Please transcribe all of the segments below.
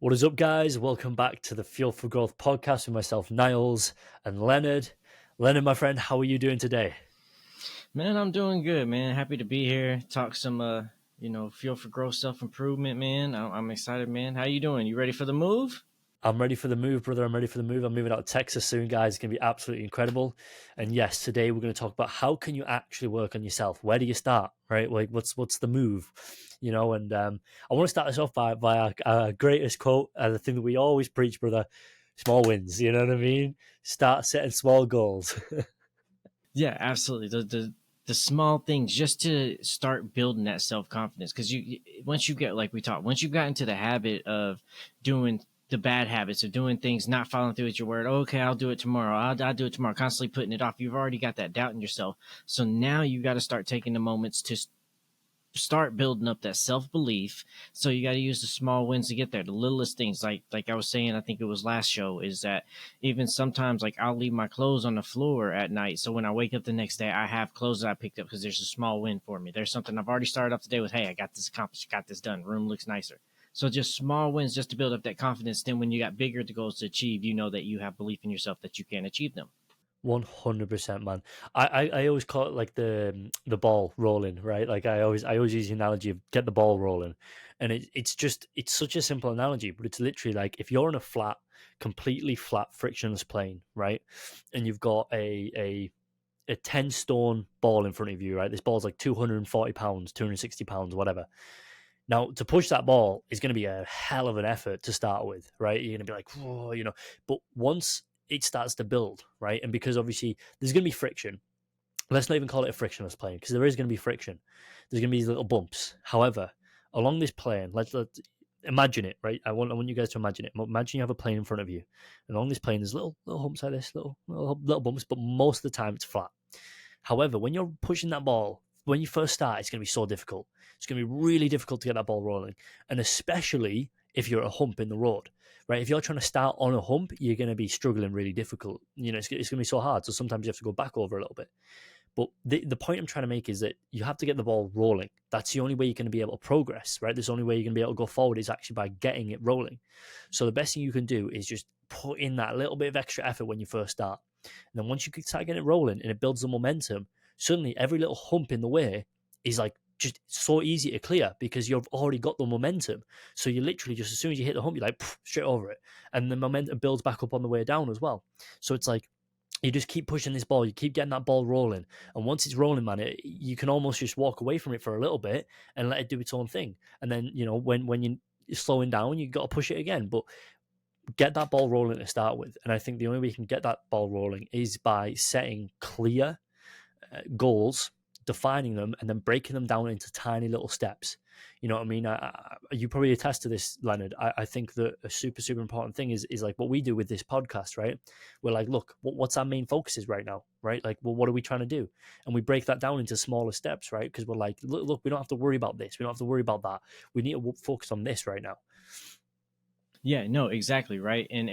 What is up, guys? Welcome back to the Fuel for Growth podcast with myself, Niles, and Leonard. Leonard, my friend, how are you doing today? Man, I'm doing good, man. Happy to be here. Talk some, fuel for growth, self improvement, man. I'm excited, man. How you doing? You ready for the move? I'm ready for the move, brother. I'm ready for the move. I'm moving out of Texas soon, guys. It's going to be absolutely incredible. And yes, today we're going to talk about how can you actually work on yourself? Where do you start, right? Like, what's the move, And I want to start this off by our greatest quote, the thing that we always preach, brother: small wins. You know what I mean? Start setting small goals. Yeah, absolutely. The small things just to start building that self confidence because once you get like we talked once you've gotten into the habit of doing the bad habits of doing things, not following through with your word. Okay, I'll do it tomorrow. I'll do it tomorrow. Constantly putting it off. You've already got that doubt in yourself. So now you got to start taking the moments to start building up that self-belief. So you got to use the small wins to get there, the littlest things. Like I was saying, I think it was last show, is that even sometimes like I'll leave my clothes on the floor at night, so when I wake up the next day I have clothes that I picked up because there's a small win for me. There's something I've already started off the day with. Hey, I got this accomplished, got this done, room looks nicer. So just small wins just to build up that confidence. Then when you got bigger goals to achieve, you know that you have belief in yourself that you can achieve them. 100%, man. I always call it like the ball rolling, right? Like I always use the analogy of get the ball rolling, and it's such a simple analogy, but it's literally like if you're on a completely flat, frictionless plane, right, and you've got a 10 stone ball in front of you, right? This ball's like 240 pounds, 260 pounds, whatever. Now, to push that ball is going to be a hell of an effort to start with, right? You're going to be like, whoa, but once it starts to build, right? And because obviously there's going to be friction, let's not even call it a frictionless plane because there is going to be friction. There's going to be these little bumps. However, along this plane, let's imagine it, right? I want you guys to imagine it. Imagine you have a plane in front of you, and along this plane there's little humps like this, little bumps, but most of the time it's flat. However, when you're pushing that ball, when you first start, it's going to be so difficult. It's going to be really difficult to get that ball rolling, and especially if you're at a hump in the road, right? If you're trying to start on a hump, you're going to be struggling really difficult. It's going to be so hard. So sometimes you have to go back over a little bit. But the point I'm trying to make is that you have to get the ball rolling. That's the only way you're going to be able to progress, right? That's the only way you're going to be able to go forward is actually by getting it rolling. So the best thing you can do is just put in that little bit of extra effort when you first start. And then once you start getting it rolling and it builds the momentum, suddenly every little hump in the way is like just so easy to clear because you've already got the momentum. So you literally just as soon as you hit the hump, you're like straight over it. And the momentum builds back up on the way down as well. So it's like you just keep pushing this ball, you keep getting that ball rolling. And once it's rolling, man, you can almost just walk away from it for a little bit and let it do its own thing. And then, when you're slowing down, you got to push it again. But get that ball rolling to start with. And I think the only way you can get that ball rolling is by setting clear goals, defining them, and then breaking them down into tiny little steps. You know what I mean? You probably attest to this, Leonard. I think that a super, super important thing is like what we do with this podcast, right? We're like, look, what's our main focuses right now, right? Like, well, what are we trying to do? And we break that down into smaller steps, right? Because we're like, look, we don't have to worry about this. We don't have to worry about that. We need to focus on this right now. Yeah, no, exactly, right. And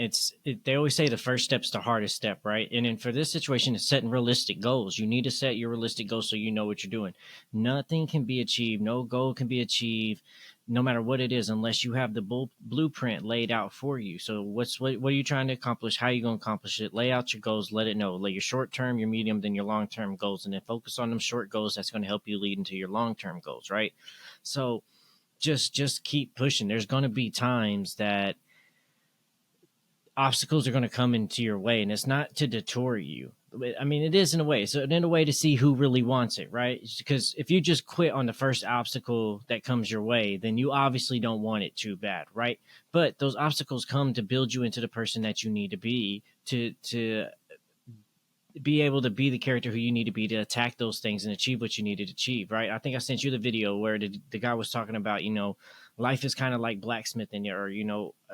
they always say the first step's the hardest step, right? And then for this situation, it's setting realistic goals. You need to set your realistic goals so you know what you're doing. Nothing can be achieved, no goal can be achieved, no matter what it is, unless you have the blueprint laid out for you. So what are you trying to accomplish? How are you going to accomplish it? Lay out your goals, let it know. Lay your short term, your medium, then your long term goals, and then focus on them short goals. That's going to help you lead into your long term goals, right? So just keep pushing. There's going to be times that obstacles are going to come into your way, and it's not to detour you. I mean, it is in a way. So in a way to see who really wants it, right? Because if you just quit on the first obstacle that comes your way, then you obviously don't want it too bad, right? But those obstacles come to build you into the person that you need to be to be able to be the character who you need to be to attack those things and achieve what you need to achieve, right? I think I sent you the video where the guy was talking about, life is kind of like blacksmithing or,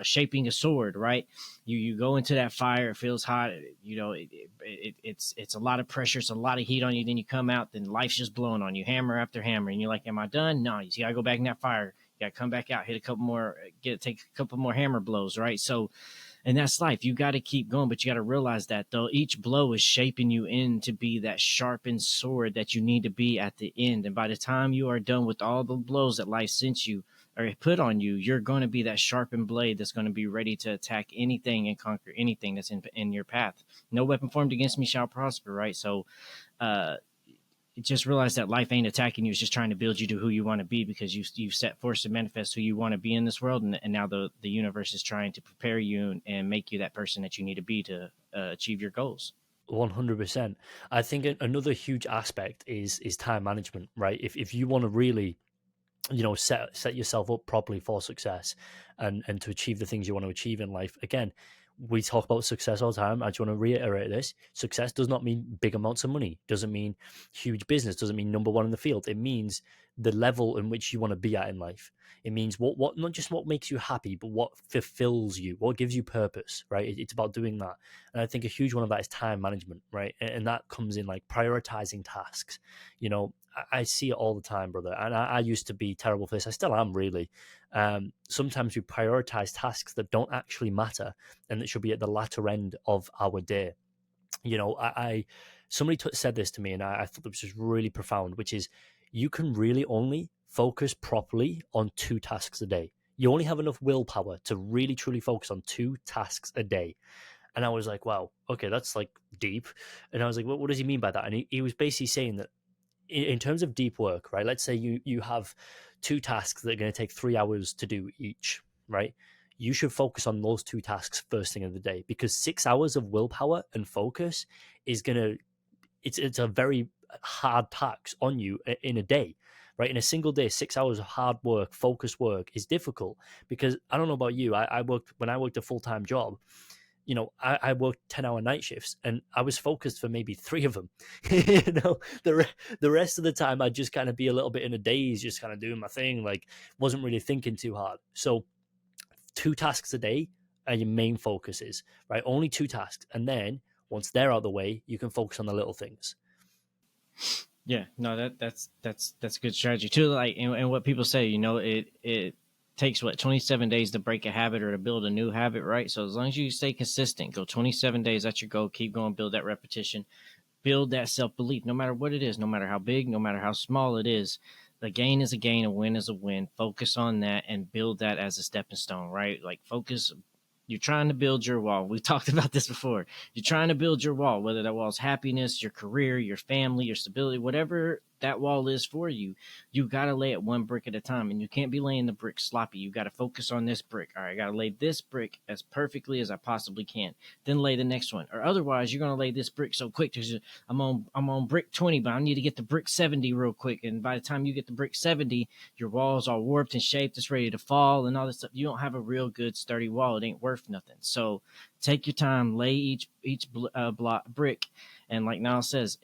shaping a sword, right? You go into that fire, it feels hot, it's a lot of pressure, it's a lot of heat on you. Then you come out, then life's just blowing on you, hammer after hammer, and you're like, am I done? No, you gotta go back in that fire. You gotta come back out, hit a couple more, take a couple more hammer blows, right? So, and that's life. You got to keep going, but you got to realize that though each blow is shaping you in to be that sharpened sword that you need to be at the end. And by the time you are done with all the blows that life sent you, or put on you, you're going to be that sharpened blade that's going to be ready to attack anything and conquer anything that's in your path. No weapon formed against me shall prosper, right? So uh, just realize that life ain't attacking you. It's just trying to build you to who you want to be, because you've set forth to manifest who you want to be in this world. And now the universe is trying to prepare you and make you that person that you need to be to achieve your goals. 100%. I think another huge aspect is time management, right? If you want to really, set yourself up properly for success, and to achieve the things you want to achieve in life. Again, we talk about success all the time. I just want to reiterate this: success does not mean big amounts of money, doesn't mean huge business, doesn't mean number one in the field. It means the level in which you want to be at in life. It means what not just what makes you happy, but what fulfills you, what gives you purpose, right? It's about doing that. And I think a huge one of that is time management, right? And that comes in like prioritizing tasks. I see it all the time, brother. And I used to be terrible for this. I still am, really. Sometimes we prioritize tasks that don't actually matter and that should be at the latter end of our day. I somebody said this to me, and I thought it was just really profound, which is you can really only focus properly on 2 tasks a day. You only have enough willpower to really truly focus on 2 tasks a day. And I was like, wow, okay, that's like deep. And I was like, what does he mean by that? And he was basically saying that in terms of deep work, right? Let's say you have 2 tasks that are going to take 3 hours to do each, right? You should focus on those 2 tasks first thing of the day, because 6 hours of willpower and focus is going to, it's a very hard tax on you in a day, right? In a single day, 6 hours of hard work, focused work is difficult, because I don't know about you. When I worked a full-time job, I worked 10-hour night shifts, and I was focused for maybe 3 of them. The rest of the time I'd just kind of be a little bit in a daze, just kind of doing my thing, like wasn't really thinking too hard. So 2 tasks a day are your main focuses, right? Only 2 tasks. And then once they're out of the way, you can focus on the little things. Yeah, no, that's a good strategy too. Like, and what people say, it takes 27 days to break a habit or to build a new habit, right? So as long as you stay consistent, go 27 days, that's your goal. Keep going, build that repetition, build that self belief, no matter what it is, no matter how big, no matter how small it is. The gain is a gain, a win is a win. Focus on that and build that as a stepping stone, right? Like, focus. You're trying to build your wall. We talked about this before. You're trying to build your wall, whether that wall is happiness, your career, your family, your stability, whatever that wall is for you. You got to lay it one brick at a time, and you can't be laying the brick sloppy. You got to focus on this brick. All right, I got to lay this brick as perfectly as I possibly can. Then lay the next one, or otherwise you're going to lay this brick so quick because I'm on brick 20, but I need to get to brick 70 real quick. And by the time you get to brick 70, your wall's all warped and shaped. It's ready to fall and all this stuff. You don't have a real good sturdy wall. It ain't worth nothing. So take your time, lay each block brick, and like Niall says,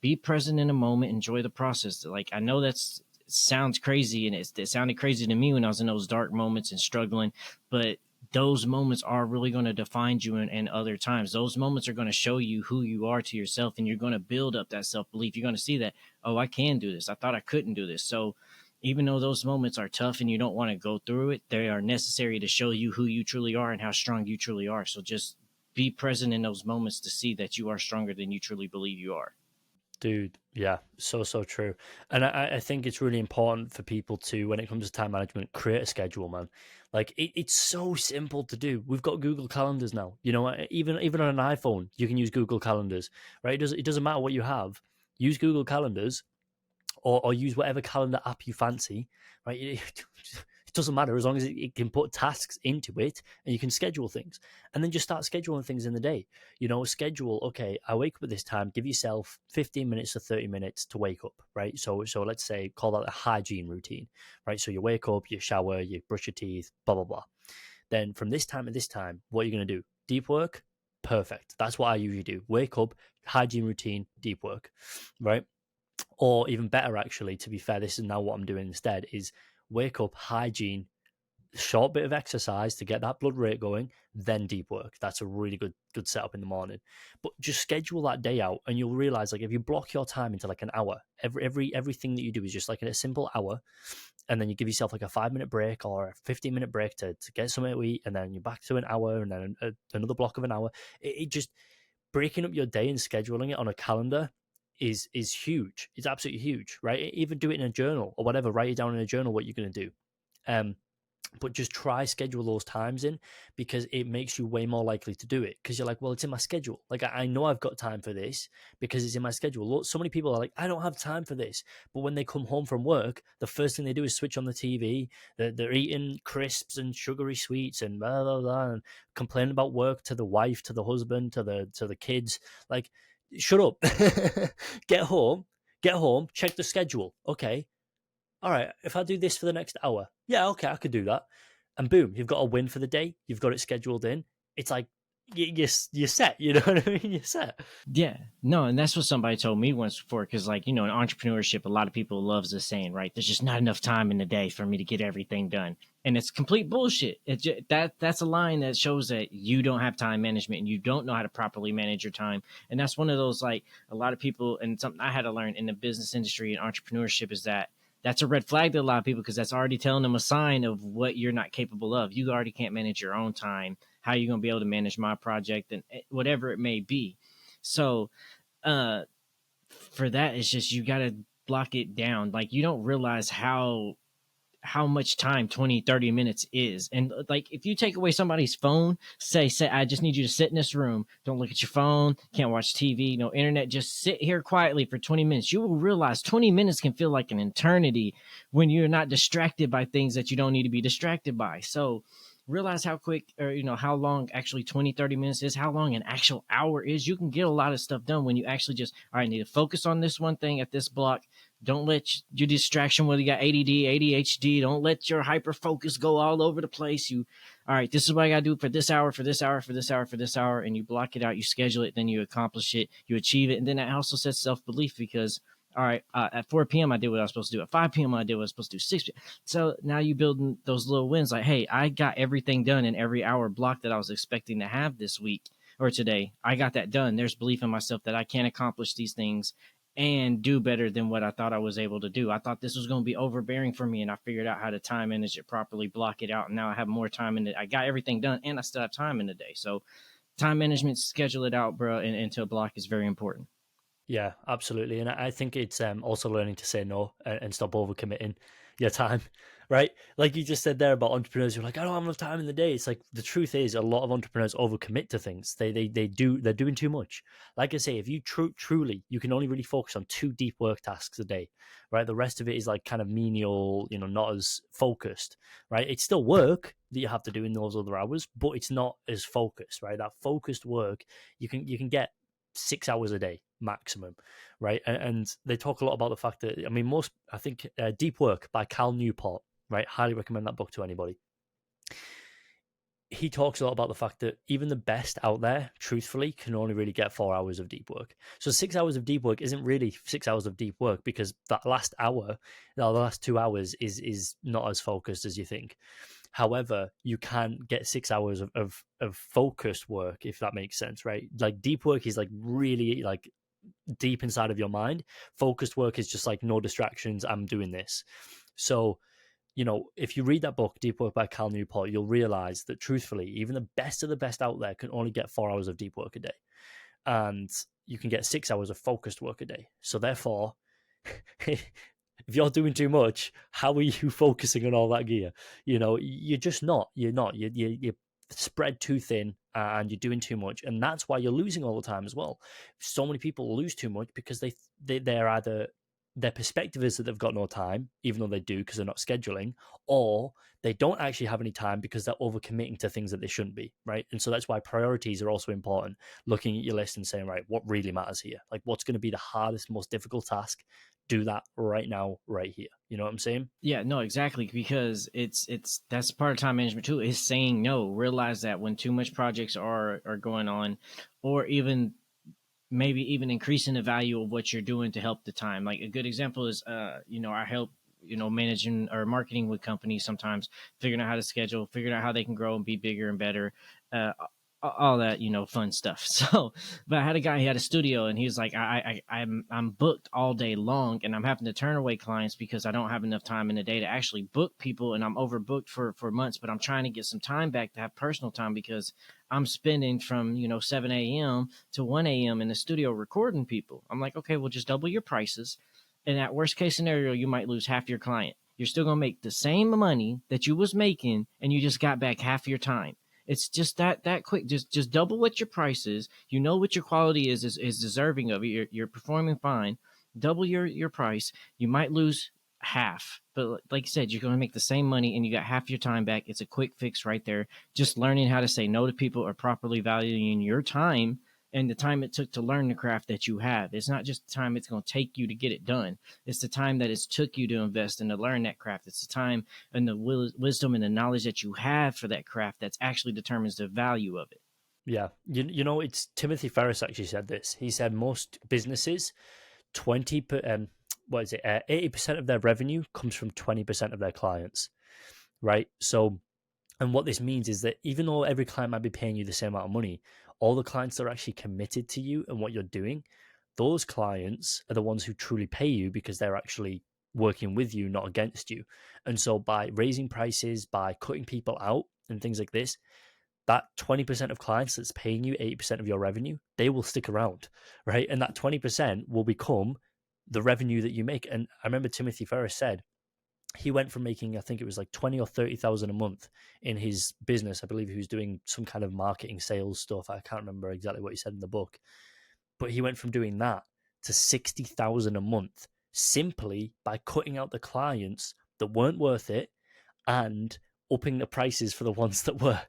be present in the moment, enjoy the process. Like, I know that's sounds crazy, and it sounded crazy to me when I was in those dark moments and struggling, but those moments are really going to define you in other times. Those moments are going to show you who you are to yourself, and you're going to build up that self-belief. You're going to see that, oh, I can do this. I thought I couldn't do this. So even though those moments are tough and you don't want to go through it, they are necessary to show you who you truly are and how strong you truly are. So just be present in those moments to see that you are stronger than you truly believe you are. Dude, yeah, so true. And I think it's really important for people to, when it comes to time management, create a schedule, man. Like, it's so simple to do. We've got Google Calendars now. Even on an iPhone, you can use Google Calendars, right? It doesn't matter what you have. Use Google Calendars, or use whatever calendar app you fancy, right? It doesn't matter, as long as it can put tasks into it and you can schedule things. And then just start scheduling things in the day. Schedule, okay, I wake up at this time, give yourself 15 minutes to 30 minutes to wake up, right? So let's say, call that a hygiene routine, right? So you wake up, you shower, you brush your teeth, blah, blah, blah. Then from this time to this time, what are you going to do? Deep work? Perfect. That's what I usually do. Wake up, hygiene routine, deep work, right? Or even better, actually, to be fair, this is now what I'm doing instead, is wake up, hygiene, short bit of exercise to get that blood rate going, then deep work. That's a really good setup in the morning. But just schedule that day out, and you'll realize, like, if you block your time into like an hour, everything that you do is just like in a simple hour, and then you give yourself like a 5-minute break or a 15-minute break to get something to eat, and then you're back to an hour, and then another block of an hour. It just, breaking up your day and scheduling it on a calendar is huge. It's absolutely huge, right? Even do it in a journal or whatever. Write it down in a journal what you're going to do. But just try schedule those times in, because it makes you way more likely to do it, because you're like, well, it's in my schedule. Like, I know I've got time for this because it's in my schedule. So many people are like, I don't have time for this. But when they come home from work, the first thing they do is switch on the TV. They're eating crisps and sugary sweets and blah, blah, blah, and complaining about work to the wife, to the husband, to the kids. Like, shut up. Get home, check the schedule. Okay, all right, if I do this for the next hour, yeah, okay, I could do that. And boom, you've got a win for the day. You've got it scheduled in. It's like, you're set. You know what I mean? You're set. Yeah, no, and that's what somebody told me once before. Because, like, in entrepreneurship, a lot of people loves the saying, right? There's just not enough time in the day for me to get everything done, and it's complete bullshit. That's a line that shows that you don't have time management and you don't know how to properly manage your time. And that's one of those, like, a lot of people, and something I had to learn in the business industry and entrepreneurship is that that's a red flag to a lot of people, because that's already telling them a sign of what you're not capable of. You already can't manage your own time. How are you going to be able to manage my project and whatever it may be? So, uh, for that, it's just you got to block it down. Like, you don't realize how much time 20-30 minutes is. And like, if you take away somebody's phone, say I just need you to sit in this room, don't look at your phone, can't watch TV, no internet, just sit here quietly for 20 minutes, you will realize 20 minutes can feel like an eternity when you're not distracted by things that you don't need to be distracted by. So realize how quick, or how long actually 20-30 minutes is, how long an actual hour is. You can get a lot of stuff done when you actually just, all right, I need to focus on this one thing at this block. Don't let your distraction, whether you got ADD, ADHD, don't let your hyper focus go all over the place. All right, this is what I got to do for this hour, for this hour, for this hour, for this hour. And you block it out, you schedule it, then you accomplish it, you achieve it. And then that also sets self-belief, because, all right, at 4 p.m. I did what I was supposed to do. At 5 p.m. I did what I was supposed to do. 6 p.m. So now you building those little wins. Like, hey, I got everything done in every hour block that I was expecting to have this week or today. I got that done. There's belief in myself that I can accomplish these things and do better than what I thought I was able to do. I thought this was going to be overbearing for me, and I figured out how to time manage it properly, block it out, and now I have more time in it. I got everything done, and I still have time in the day. So time management, schedule it out, bro, and into a block is very important. Yeah, absolutely. And I think it's also learning to say no, and stop overcommitting your time, right? Like you just said there about entrepreneurs who are like, I don't have enough time in the day. It's like, the truth is, a lot of entrepreneurs overcommit to things. They're doing too much. Like I say, if you truly, you can only really focus on 2 deep work tasks a day, right? The rest of it is like kind of menial, not as focused, right? It's still work that you have to do in those other hours, but it's not as focused, right? That focused work, you can get 6 hours a day maximum, right? And they talk a lot about the fact that, I think Deep Work by Cal Newport, right? Highly recommend that book to anybody. He talks a lot about the fact that even the best out there, truthfully, can only really get 4 hours of deep work. So 6 hours of deep work isn't really 6 hours of deep work, because that last hour, the last 2 hours is not as focused as you think. However, you can get 6 hours of focused work, if that makes sense, right? Like, deep work is like really like deep inside of your mind. Focused work is just like, no distractions, I'm doing this. So, if you read that book, Deep Work by Cal Newport, you'll realize that, truthfully, even the best of the best out there can only get 4 hours of deep work a day. And you can get 6 hours of focused work a day. So therefore, if you're doing too much, how are you focusing on all that gear? You're just not. You're not. You're spread too thin, and you're doing too much, and that's why you're losing all the time as well. So many people lose too much because they're either, their perspective is that they've got no time, even though they do, because they're not scheduling, or they don't actually have any time because they're overcommitting to things that they shouldn't be, right? And so that's why priorities are also important. Looking at your list and saying, right, what really matters here? Like, what's going to be the hardest, most difficult task? Do that right now, right here. You know what I'm saying? Yeah, no, exactly. Because that's part of time management too, is saying no. Realize that when too much projects are going on, or even maybe even increasing the value of what you're doing to help the time. Like, a good example is, I help, managing or marketing with companies sometimes, figuring out how to schedule, figuring out how they can grow and be bigger and better. All that, fun stuff. So, but I had a guy, he had a studio, and he was like, I'm booked all day long, and I'm having to turn away clients because I don't have enough time in the day to actually book people, and I'm overbooked for months, but I'm trying to get some time back to have personal time, because I'm spending from 7 a.m. to 1 a.m. in the studio recording people. I'm like, okay, well, just double your prices, and at worst case scenario, you might lose half your client. you're still going to make the same money that you was making, and you just got back half your time. It's just that quick. Just double what your price is. You know what your quality is deserving of it. You're performing fine. Double your price. You might lose half, but like you said, you're going to make the same money, and you got half your time back. It's a quick fix right there. Just learning how to say no to people, or properly valuing your time and the time it took to learn the craft that you have. It's not just the time it's going to take you to get it done. It's the time that it's took you to invest and to learn that craft. It's the time and the wisdom and the knowledge that you have for that craft that's actually determines the value of it. Yeah, you know, it's Timothy Ferriss actually said this. He said most businesses, 80% of their revenue comes from 20% of their clients, right? So, and what this means is that even though every client might be paying you the same amount of money, all the clients that are actually committed to you and what you're doing, those clients are the ones who truly pay you because they're actually working with you, not against you. And so by raising prices, by cutting people out and things like this, that 20% of clients that's paying you 80% of your revenue, they will stick around, right? And that 20% will become the revenue that you make. And I remember Timothy Ferriss said he went from making, I think it was like 20 or 30,000 a month in his business. I believe he was doing some kind of marketing sales stuff. I can't remember exactly what he said in the book, but he went from doing that to 60,000 a month simply by cutting out the clients that weren't worth it and upping the prices for the ones that were.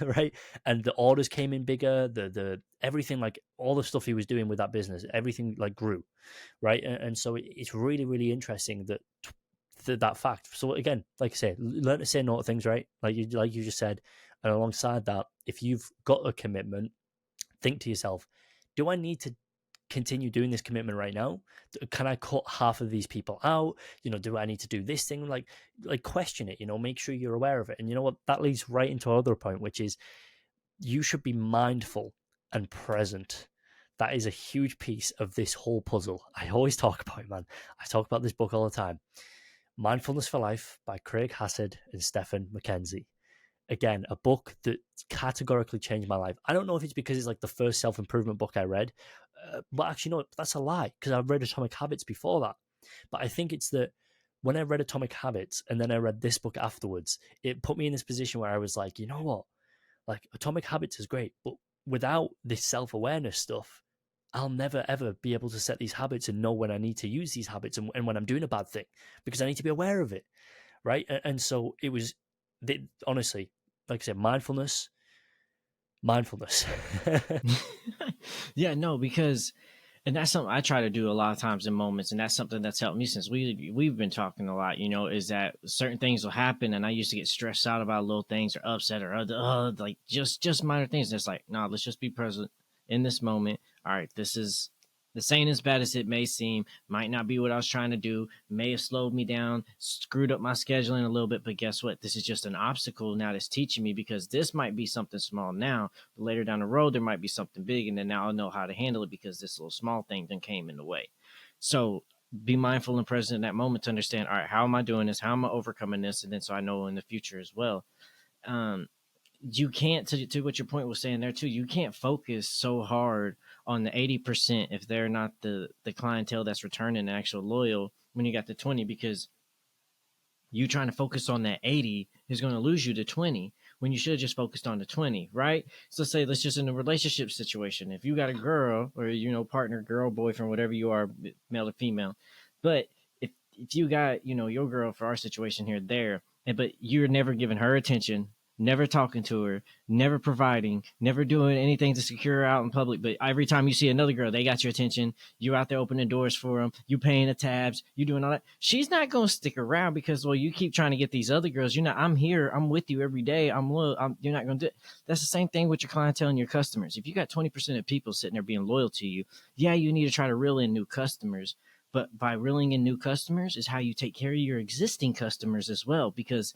Right? And the orders came in bigger, the everything, like all the stuff he was doing with that business, everything like grew, right? And so it's really, really interesting that fact. So again, like I say, learn to say no to things, right? Like you just said. And alongside that, if you've got a commitment, think to yourself, do I need to continue doing this commitment right now? Can I cut half of these people out? You know, do I need to do this thing? Like question it, you know, make sure you're aware of it. And you know what, that leads right into our other point, which is you should be mindful and present. That is a huge piece of this whole puzzle. I always talk about it, man. I talk about this book all the time. Mindfulness for Life by Craig Hassad and Stephen McKenzie. Again, a book that categorically changed my life. I don't know if it's because it's like the first self-improvement book I read, but actually, no, that's a lie, because I've read Atomic Habits before that. But I think it's that when I read Atomic Habits and then I read this book afterwards, it put me in this position where I was like, you know what? Like, Atomic Habits is great, but without this self-awareness stuff, I'll never, ever be able to set these habits and know when I need to use these habits and when I'm doing a bad thing, because I need to be aware of it, right? And so it was, honestly, like I said, mindfulness. Yeah, no, because and that's something I try to do a lot of times in moments, and that's something that's helped me since we've been talking a lot. You know, is that certain things will happen, and I used to get stressed out about little things or upset or like just minor things. And it's like, no, let's just be present in this moment. All right, this ain't as bad as it may seem. Might not be what I was trying to do. May have slowed me down, screwed up my scheduling a little bit. But guess what? This is just an obstacle now that's teaching me, because this might be something small now, but later down the road there might be something big, and then now I'll know how to handle it because this little small thing then came in the way. So be mindful and present in that moment to understand, all right, how am I doing this? How am I overcoming this? And then so I know in the future as well. You can't, to what your point was saying there too, you can't focus so hard on the 80% if they're not the clientele that's returning actual loyal when you got the 20, because you trying to focus on that 80 is going to lose you to 20 when you should have just focused on the 20, right? So let's just in a relationship situation, if you got a girl or, you know, partner, girl, boyfriend, whatever you are, male or female, but if you got, you know, your girl, for our situation here, there, but you're never giving her attention, never talking to her, never providing, never doing anything to secure her out in public. But every time you see another girl, they got your attention. You're out there opening doors for them. You paying the tabs. You doing all that. She's not going to stick around because, well, you keep trying to get these other girls. You're not. I'm here. I'm with you every day. You're not going to do it. That's the same thing with your clientele and your customers. If you got 20% of people sitting there being loyal to you, yeah, you need to try to reel in new customers. But by reeling in new customers is how you take care of your existing customers as well, because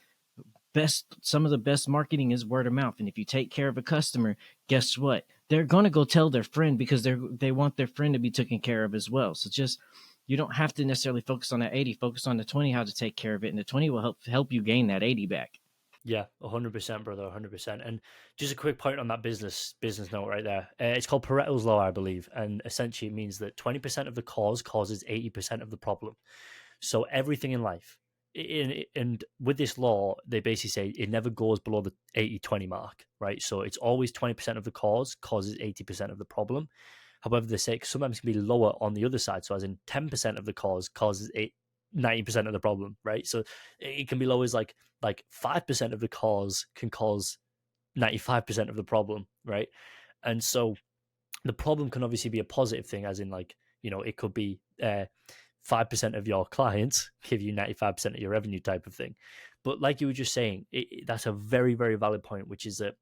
some of the best marketing is word of mouth. And if you take care of a customer, guess what? They're going to go tell their friend, because they want their friend to be taken care of as well. So just, you don't have to necessarily focus on that 80, focus on the 20, how to take care of it. And the 20 will help you gain that 80 back. Yeah, 100%, brother, 100%. And just a quick point on that business note right there. It's called Pareto's Law, I believe. And essentially it means that 20% of the cause causes 80% of the problem. So everything in life, and with this law, they basically say it never goes below the 80-20 mark, right? So it's always 20% of the cause causes 80% of the problem. However, they say sometimes it can be lower on the other side. So as in 10% of the cause causes 90% of the problem, right? So it can be low as like 5% of the cause can cause 95% of the problem, right? And so the problem can obviously be a positive thing, as in like, it could be 5% of your clients give you 95% of your revenue type of thing. But like you were just saying, that's a very, very valid point, which is that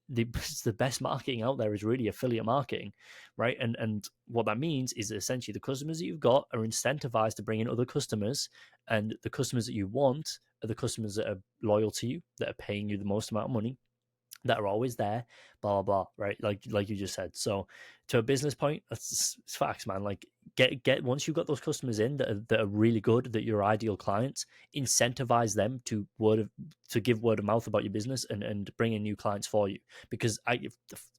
the best marketing out there is really affiliate marketing, right? And what that means is that essentially the customers that you've got are incentivized to bring in other customers, and the customers that you want are the customers that are loyal to you, that are paying you the most amount of money, that are always there, blah blah blah, right? Like you just said. So to a business point, it's facts, man. Like get once you've got those customers in that are really good, that your ideal clients, incentivize them to give word of mouth about your business and bring in new clients for you. Because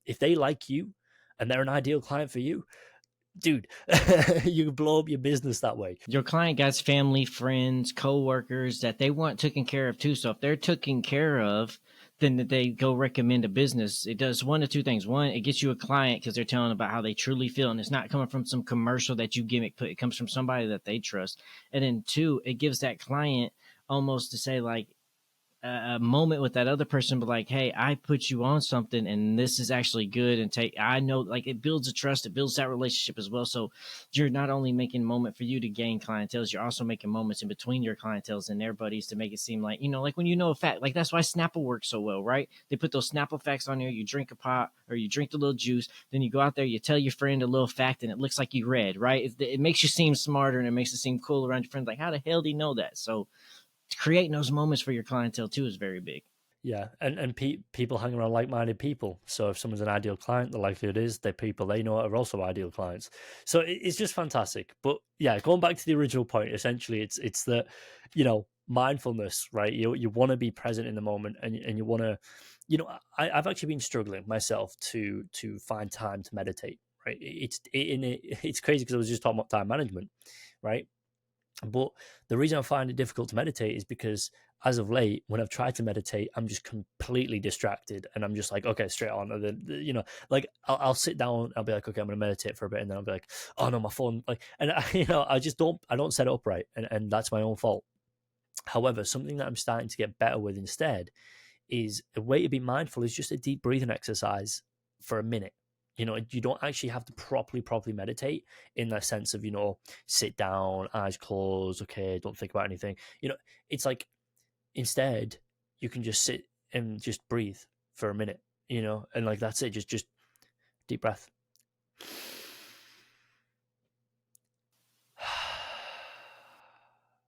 if they like you and they're an ideal client for you, dude, you can blow up your business that way. Your client got family, friends, co-workers that they want taken care of too. So if they're taken care of, then they go recommend a business. It does one of two things. One, it gets you a client because they're telling about how they truly feel, and it's not coming from some commercial that you gimmick put. It comes from somebody that they trust. And then two, it gives that client almost to say like, a moment with that other person, but like, hey, I put you on something and this is actually good. And I know, like, it builds a trust, it builds that relationship as well. So you're not only making a moment for you to gain clientele, you're also making moments in between your clientels and their buddies to make it seem like, like when a fact, like that's why Snapple works so well, right? They put those Snapple facts on there. You drink a pot or you drink a little juice, then you go out there, you tell your friend a little fact and it looks like you read, right? It makes you seem smarter and it makes it seem cool around your friends. Like, how the hell do you know that? So creating those moments for your clientele too is very big. Yeah, and people hang around like-minded people. So if someone's an ideal client, the likelihood is they're people they know are also ideal clients. So it's just fantastic. But yeah, going back to the original point, essentially, it's that mindfulness, right? You want to be present in the moment, and you want to, I've actually been struggling myself to find time to meditate. Right? It's crazy because I was just talking about time management, right? But the reason I find it difficult to meditate is because as of late, when I've tried to meditate, I'm just completely distracted, and I'm just like, okay, straight on. And then, like I'll sit down, I'll be like, okay, I'm gonna meditate for a bit, and then I'll be like, oh no, my phone, like, and I just don't set it up right, and that's my own fault. However, something that I'm starting to get better with instead is a way to be mindful is just a deep breathing exercise for a minute. You don't actually have to properly meditate in the sense of, sit down, eyes closed, okay, don't think about anything. It's like instead you can just sit and just breathe for a minute, and like that's it, just deep breath.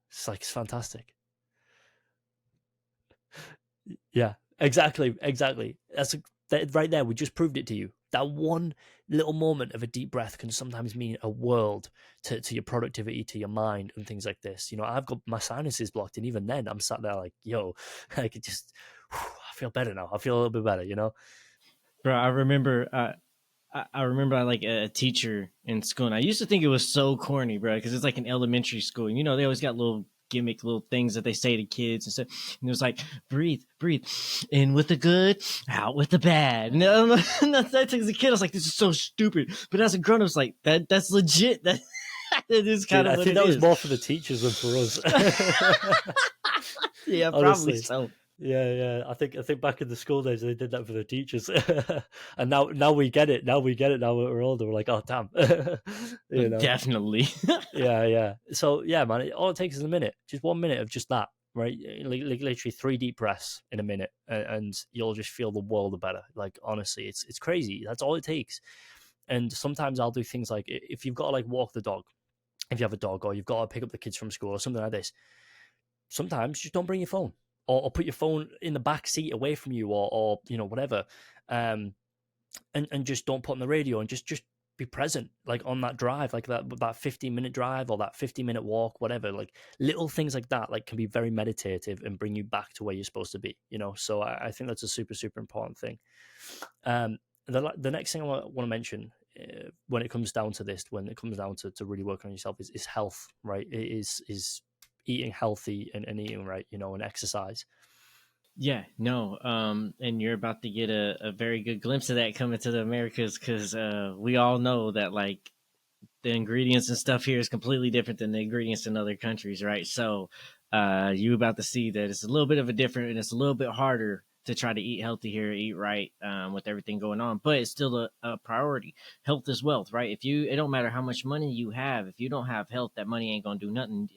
It's fantastic. Yeah, exactly. That's right there. We just proved it to you. That one little moment of a deep breath can sometimes mean a world to your productivity, to your mind, and things like this. I've got my sinuses blocked, and even then, I'm sat there like, yo, I could just, I feel better now. I feel a little bit better, Bro, I remember. I remember like a teacher in school, and I used to think it was so corny, bro, because it's like an elementary school. They always got little gimmick little things that they say to kids and stuff. And it was like, breathe, in with the good, out with the bad. And that's as a kid, I was like, this is so stupid. But as a grown up, it's like that's legit. That is kind of. I think that was more for the teachers than for us. Yeah, probably so. Yeah. I think back in the school days they did that for the teachers, and now we get it. Now we're older. We're like, oh damn, Definitely. Yeah. So yeah, man, all it takes is a minute, just 1 minute of just that, right? Like literally 3 deep breaths in a minute, and you'll just feel the world better. Like honestly, it's crazy. That's all it takes. And sometimes I'll do things like if you've got to like walk the dog, if you have a dog, or you've got to pick up the kids from school or something like this. Sometimes just don't bring your phone, or put your phone in the back seat away from you, or whatever, and just don't put on the radio, and just be present, like on that drive, like that 15-minute drive or that 50-minute walk, whatever. Like little things like that, like can be very meditative and bring you back to where you're supposed to be. So I think that's a super important thing. The next thing I want to mention, when it comes down to this, when it comes down to really working on yourself, is health, right? It is eating healthy and eating right, and exercise. Yeah, no, and you're about to get a very good glimpse of that coming to the Americas, because we all know that like the ingredients and stuff here is completely different than the ingredients in other countries, right? So you about to see that it's a little bit of a different, and it's a little bit harder to try to eat healthy here, eat right, with everything going on, but it's still a priority. Health is wealth, right? It don't matter how much money you have, if you don't have health, that money ain't gonna do nothing.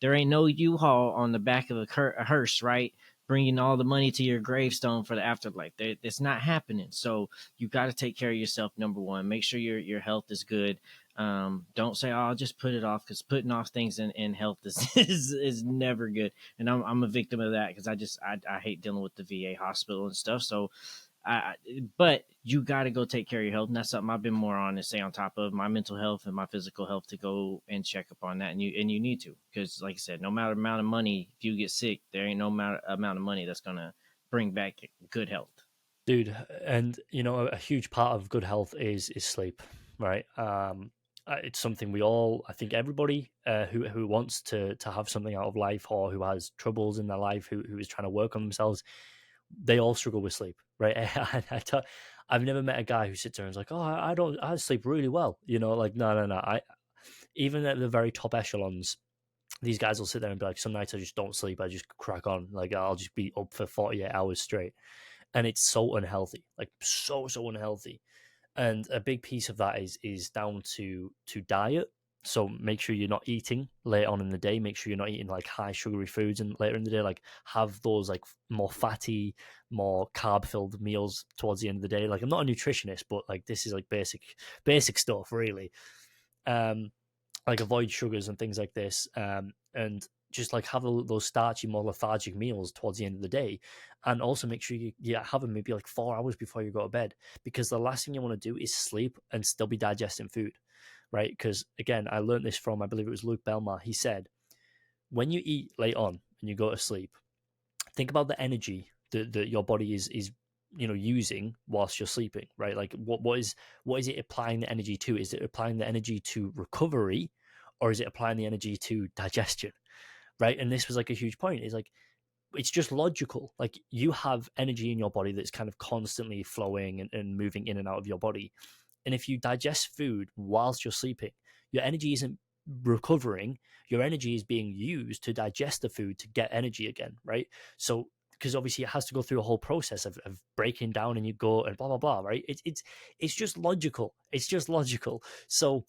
There ain't no U-Haul on the back of a hearse, right? Bringing all the money to your gravestone for the afterlife. It's not happening. So you got to take care of yourself. Number one, make sure your health is good. Don't say, "Oh, I'll just put it off," because putting off things in health is never good. And I'm a victim of that, because I hate dealing with the VA hospital and stuff. So but you got to go take care of your health, and that's something I've been more on to stay on top of my mental health and my physical health, to go and check up on that. And you need to, because like I said, no matter amount of money, if you get sick, there ain't no amount of money that's gonna bring back good health. Dude, and a huge part of good health is sleep, right? It's something we all, I think everybody who wants to have something out of life, or who has troubles in their life, who is trying to work on themselves, they all struggle with sleep, right? I've never met a guy who sits there and is like, "Oh, I sleep really well," like, no. Even at the very top echelons, these guys will sit there and be like, "Some nights I just don't sleep, I just crack on, like I'll just be up for 48 hours straight," and it's so unhealthy, like so unhealthy. And a big piece of that is down to diet. So make sure you're not eating late on in the day. Make sure you're not eating like high sugary foods and later in the day. Like, have those like more fatty, more carb filled meals towards the end of the day. Like, I'm not a nutritionist, but like this is like basic stuff really. Um, like, avoid sugars and things like this, and just like have those starchy, more lethargic meals towards the end of the day, and also make sure you have them maybe like 4 hours before you go to bed, because the last thing you want to do is sleep and still be digesting food, right? Because again, I learned this from, I believe it was Luke Belmar. He said, when you eat late on and you go to sleep, think about the energy that your body is using whilst you're sleeping, right? Like, what is it applying the energy to? Is it applying the energy to recovery, or is it applying the energy to digestion, right? And this was like a huge point. Is like, it's just logical. Like, you have energy in your body that's kind of constantly flowing and moving in and out of your body, and if you digest food whilst you're sleeping, your energy isn't recovering. Your energy is being used to digest the food to get energy again, right? So, because obviously it has to go through a whole process of breaking down and you go and blah blah blah, right? It's just logical. It's just logical. So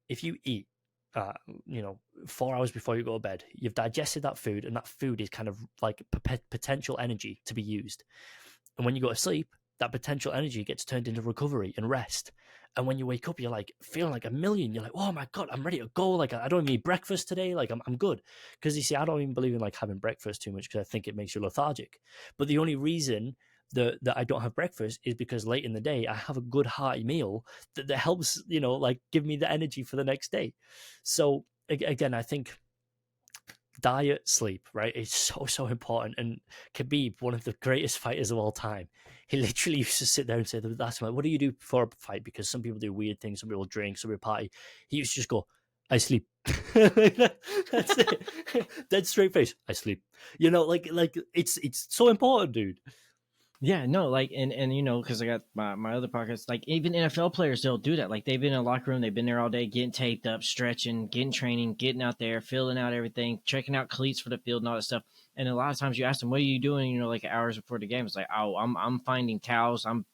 if you eat, uh, 4 hours before you go to bed, you've digested that food, and that food is kind of like potential energy to be used. And when you go to sleep, that potential energy gets turned into recovery and rest. And when you wake up, you're like feeling like a million. You're like, "Oh my God, I'm ready to go. Like, I don't even need breakfast today. Like, I'm good." Because you see, I don't even believe in like having breakfast too much, because I think it makes you lethargic. But the only reason that I don't have breakfast is because late in the day, I have a good hearty meal that helps, like give me the energy for the next day. So again, I think diet, sleep, right? It's so important. And Khabib, one of the greatest fighters of all time, he literally used to sit there and say, "That's my, what do you do before a fight?" Because some people do weird things, some people drink, some people party. He used to just go, "I sleep." That's it. Dead straight face. "I sleep." Like it's so important, dude. Yeah, no, like, and because I got my other podcast, like even NFL players, they'll do that. Like, they've been in a locker room, they've been there all day, getting taped up, stretching, getting training, getting out there, filling out everything, checking out cleats for the field and all that stuff. And a lot of times you ask them, "What are you doing?" Like hours before the game. It's like, "Oh, I'm finding towels, I'm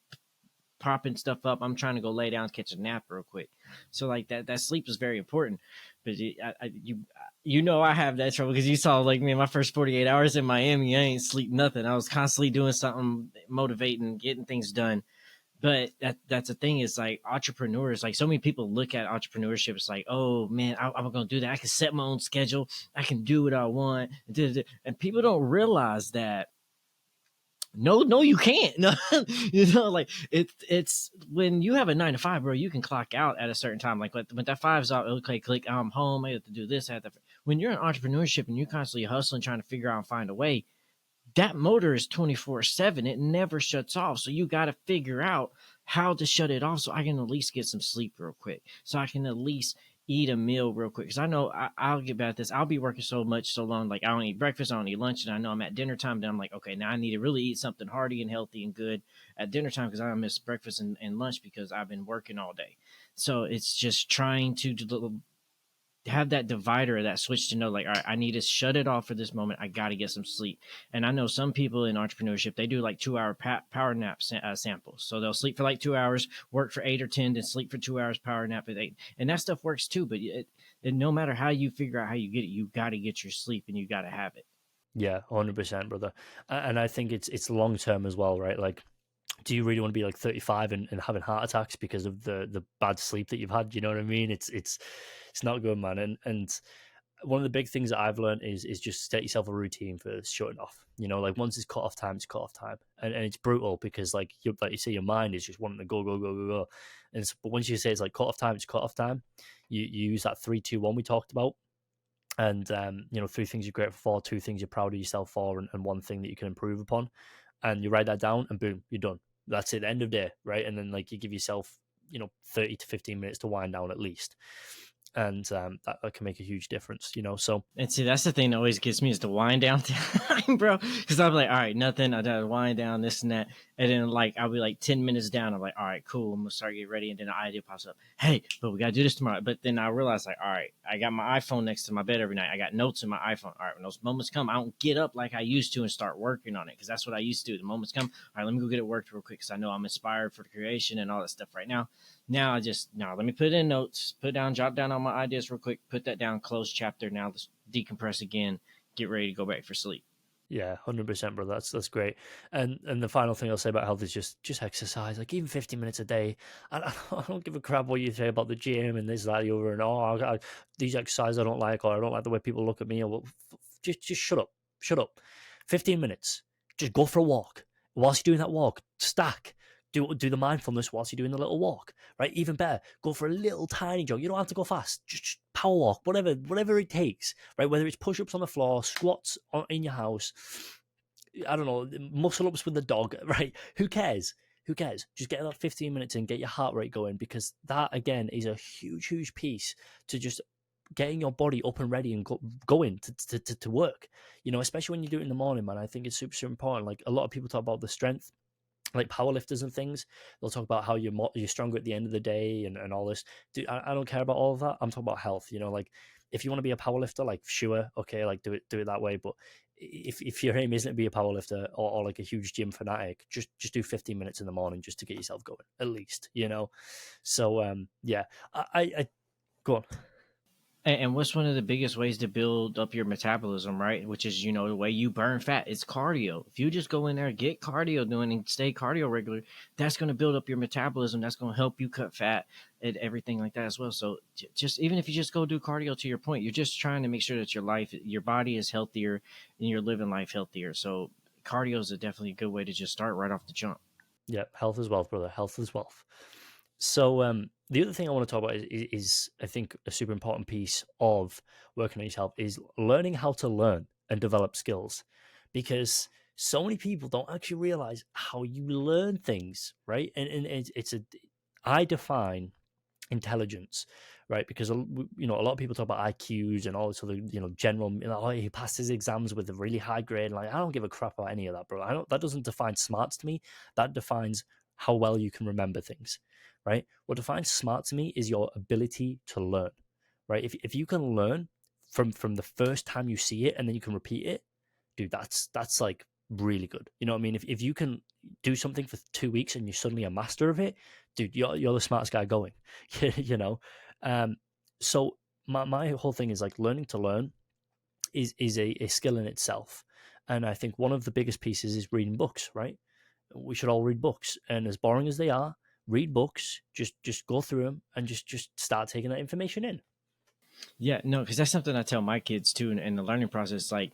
propping stuff up, I'm trying to go lay down, catch a nap real quick." So like that sleep is very important. But I have that trouble, because you saw like me in my first 48 hours in Miami, I ain't sleep nothing. I was constantly doing something, motivating, getting things done. But that's the thing, is like entrepreneurs, like so many people look at entrepreneurship, it's like, "Oh man, I'm gonna do that, I can set my own schedule, I can do what I want," and people don't realize that no, you can't. No, like it's when you have a 9 to 5, bro, you can clock out at a certain time. Like when that five's out, okay, click, I'm home. I have to do this. I have to. When you're in entrepreneurship and you're constantly hustling, trying to figure out and find a way, that motor is 24/7. It never shuts off. So you got to figure out how to shut it off, so I can at least get some sleep real quick. So I can at least eat a meal real quick, because I know I'll get bad at this. I'll be working so much so long, like I don't eat breakfast, I don't eat lunch, and I know I'm at dinner time. Then I'm like, okay, now I need to really eat something hearty and healthy and good at dinner time, because I miss breakfast and lunch because I've been working all day. So it's just trying to have that divider or that switch to know, like, all right, I need to shut it off for this moment. I got to get some sleep. And I know some people in entrepreneurship, they do like 2 hour power nap samples. So they'll sleep for like 2 hours, work for 8 or 10, then sleep for 2 hours, power nap at 8. And that stuff works too. But no matter how you figure out how you get it, you got to get your sleep and you got to have it. Yeah, 100%, brother. And I think it's long term as well, right? Like, do you really want to be like 35 and having heart attacks because of the bad sleep that you've had? You know what I mean? It's not good, man. And one of the big things that I've learned is just set yourself a routine for shutting off. You know, like once it's cut off time, it's cut off time, and it's brutal because like you say, your mind is just wanting to go go go go go. But once you say it's like cut off time, it's cut off time. You use that 3-2-1 we talked about, and you know, 3 things you're grateful for, 2 things you're proud of yourself for, and 1 thing that you can improve upon, and you write that down, and boom, you're done. That's it, the end of day, right? And then like you give yourself, you know, 30 to 15 minutes to wind down at least, and that can make a huge difference, you know. So And see, that's the thing that always gets me is the wind down time, bro. Because I'm like, all right, nothing. I gotta wind down this and that, and then like I'll be like 10 minutes down. I'm like, all right, cool. I'm gonna start getting ready, and then an idea pops up. Hey, but we gotta do this tomorrow. But then I realize, like, all right, I got my iPhone next to my bed every night. I got notes in my iPhone. All right, when those moments come, I don't get up like I used to and start working on it, because that's what I used to do. The moments come, all right, let me go get it worked real quick, because I know I'm inspired for the creation and all that stuff right now. Now let me put it in notes, jot down all my ideas real quick, put that down, close chapter. Now let's decompress again, get ready to go back for sleep. yeah, 100%, bro. That's great. And the final thing I'll say about health is just exercise, like even 50 minutes a day. I don't give a crap what you say about the gym and this, that, the other, and these exercises I don't like, or I don't like the way people look at me, or just shut up. 15 minutes, just go for a walk. Whilst you're doing that walk, stack. Do the mindfulness whilst you're doing the little walk, right? Even better, go for a little tiny jog. You don't have to go fast. Just power walk, whatever it takes, right? Whether it's push-ups on the floor, squats in your house, I don't know, muscle ups with the dog, right? Who cares? Who cares? Just get that 15 minutes in, get your heart rate going, because that again is a huge piece to just getting your body up and ready and going to work. You know, especially when you do it in the morning, man. I think it's super important. Like a lot of people talk about the strength, like powerlifters and things. They'll talk about how you're stronger at the end of the day and all this. Dude, I don't care about all of that. I'm talking about health. You know, like if you want to be a powerlifter, like sure, okay, like do it that way. But if your aim isn't to be a powerlifter or like a huge gym fanatic, just do 15 minutes in the morning just to get yourself going, at least, you know. So yeah, I go on. And what's one of the biggest ways to build up your metabolism, right? Which is, the way you burn fat. It's cardio. If you just go in there, get cardio doing and stay cardio regular, that's going to build up your metabolism. That's going to help you cut fat and everything like that as well. So just even if you just go do cardio, to your point, you're just trying to make sure that your body is healthier and you're living life healthier. So cardio is definitely a good way to just start right off the jump. Yeah, health is wealth, brother. Health is wealth. So the other thing I want to talk about is I think a super important piece of working on yourself is learning how to learn and develop skills, because so many people don't actually realize how you learn things, right? And I define intelligence, right? Because you know, a lot of people talk about IQs and all this other, you know, general, you know, oh, he passed his exams with a really high grade. Like, I don't give a crap about any of that, bro. That doesn't define smarts to me. That defines how well you can remember things, right? What defines smart to me is your ability to learn, right? If you can learn from the first time you see it and then you can repeat it, dude, that's like really good. You know what I mean? If you can do something for 2 weeks and you're suddenly a master of it, dude, you're the smartest guy going. You know. So my whole thing is like learning to learn is a skill in itself, and I think one of the biggest pieces is reading books. Right? We should all read books, and as boring as they are, read books. Just go through them and just start taking that information in. Yeah, no, because that's something I tell my kids too in the learning process. Like,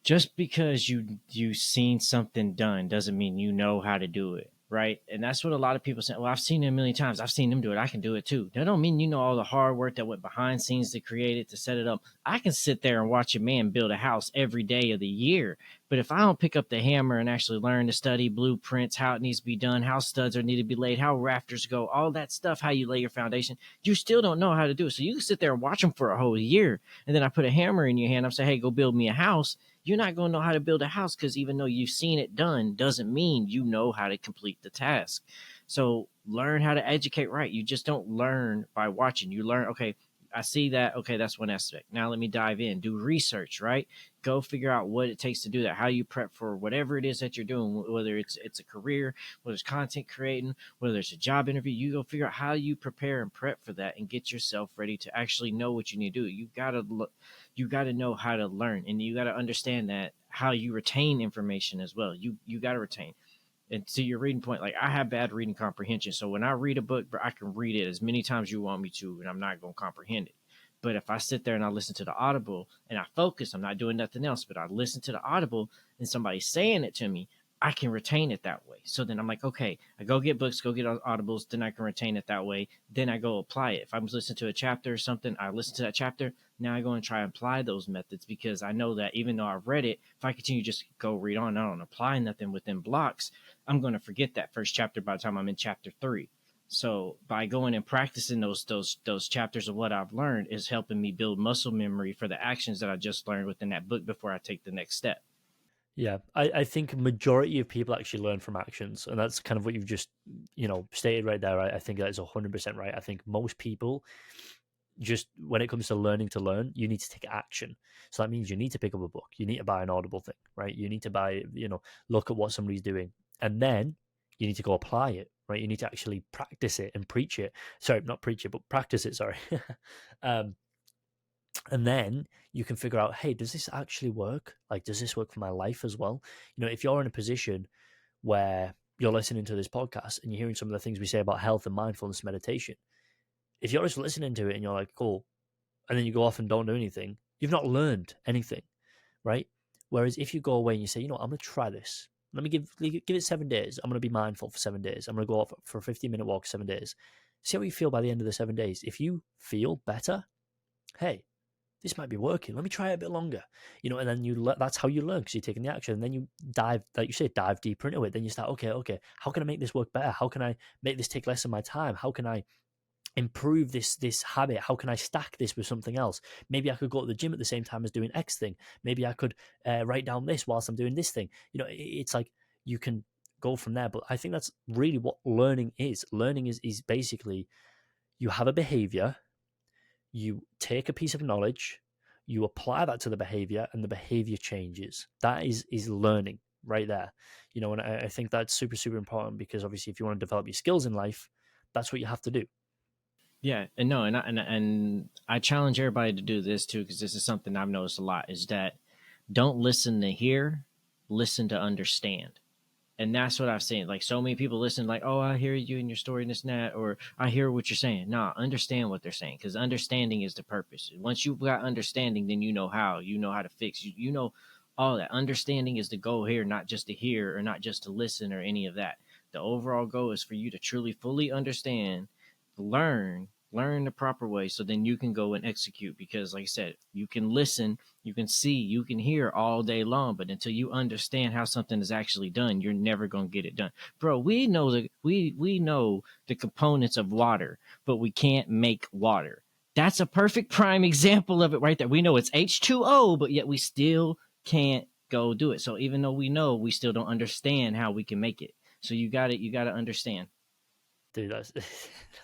just because you seen something done doesn't mean you know how to do it. right? And that's what a lot of people say. Well, I've seen it a million times. I've seen them do it. I can do it too. That don't mean you know all the hard work that went behind scenes to create it, to set it up. I can sit there and watch a man build a house every day of the year. But if I don't pick up the hammer and actually learn to study blueprints, how it needs to be done, how studs are need to be laid, how rafters go, all that stuff, how you lay your foundation, you still don't know how to do it. So you can sit there and watch them for a whole year. And then I put a hammer in your hand. I'm saying, hey, go build me a house. You're not going to know how to build a house, because even though you've seen it done doesn't mean you know how to complete the task. So learn how to educate right. You just don't learn by watching. You learn, okay, I see that. Okay, that's one aspect. Now let me dive in, do research, right? Go figure out what it takes to do that, how you prep for whatever it is that you're doing, whether it's a career, whether it's content creating, whether it's a job interview. You go figure out how you prepare and prep for that and get yourself ready to actually know what you need to do. You got to know how to learn, and you got to understand that how you retain information as well. You got to retain. And to your reading point, like I have bad reading comprehension. So when I read a book, I can read it as many times you want me to, and I'm not going to comprehend it. But if I sit there and I listen to the audible and I focus, I'm not doing nothing else, but I listen to the audible and somebody's saying it to me, I can retain it that way. So then I'm like, okay, I go get books, go get audibles, then I can retain it that way. Then I go apply it. If I'm listening to a chapter or something, I listen to that chapter. Now I go and try and apply those methods, because I know that even though I've read it, if I continue just go read on, I don't apply nothing within blocks, I'm going to forget that first chapter by the time I'm in chapter 3. So by going and practicing those chapters of what I've learned is helping me build muscle memory for the actions that I just learned within that book before I take the next step. Yeah, I think a majority of people actually learn from actions, and that's kind of what you've just, stated right there. I think that is 100% right. I think most people, just when it comes to learning to learn, you need to take action. So that means you need to pick up a book, you need to buy an Audible thing, right? You need to buy, look at what somebody's doing, and then you need to go apply it, right? You need to actually practice it and preach it. Sorry, not preach it, but practice it. Sorry. And then you can figure out, hey, does this actually work? Like, does this work for my life as well? If you're in a position where you're listening to this podcast and you're hearing some of the things we say about health and mindfulness meditation, if you're just listening to it and you're like, cool, and then you go off and don't do anything, you've not learned anything, right? Whereas if you go away and you say, I'm going to try this. Let me give it 7 days. I'm going to be mindful for 7 days. I'm going to go off for a 15-minute walk 7 days. See how you feel by the end of the 7 days. If you feel better, hey, this might be working. Let me try it a bit longer, and then that's how you learn, because you're taking the action. And then you dive, like you say, dive deeper into it. Then you start, okay, how can I make this work better? How can I make this take less of my time? How can I improve this habit? How can I stack this with something else? Maybe I could go to the gym at the same time as doing X thing. Maybe I could write down this whilst I'm doing this thing. It's like you can go from there. But I think that's really what learning is. Learning is basically, you have a behavior, you take a piece of knowledge, you apply that to the behavior, and the behavior changes. That is learning right there. And I think that's super, super important, because obviously if you want to develop your skills in life, that's what you have to do. Yeah, and no, and I challenge everybody to do this too, because this is something I've noticed a lot, is that don't listen to hear, listen to understand. And that's what I've seen. Like, so many people listen, like, oh, I hear you in your story and this and that, or I hear what you're saying. Nah, understand what they're saying, because understanding is the purpose. Once you've got understanding, then you know how to fix. You know all that. Understanding is the goal here, not just to hear or not just to listen or any of that. The overall goal is for you to truly, fully understand, learn the proper way, so then you can go and execute. Because like I said, you can listen, you can see, you can hear all day long, but until you understand how something is actually done, you're never going to get it done. Bro, we know we know the components of water, but we can't make water. That's a perfect prime example of it right there. We know it's H2O, but yet we still can't go do it. So even though we know, we still don't understand how we can make it. So you got to understand. Dude,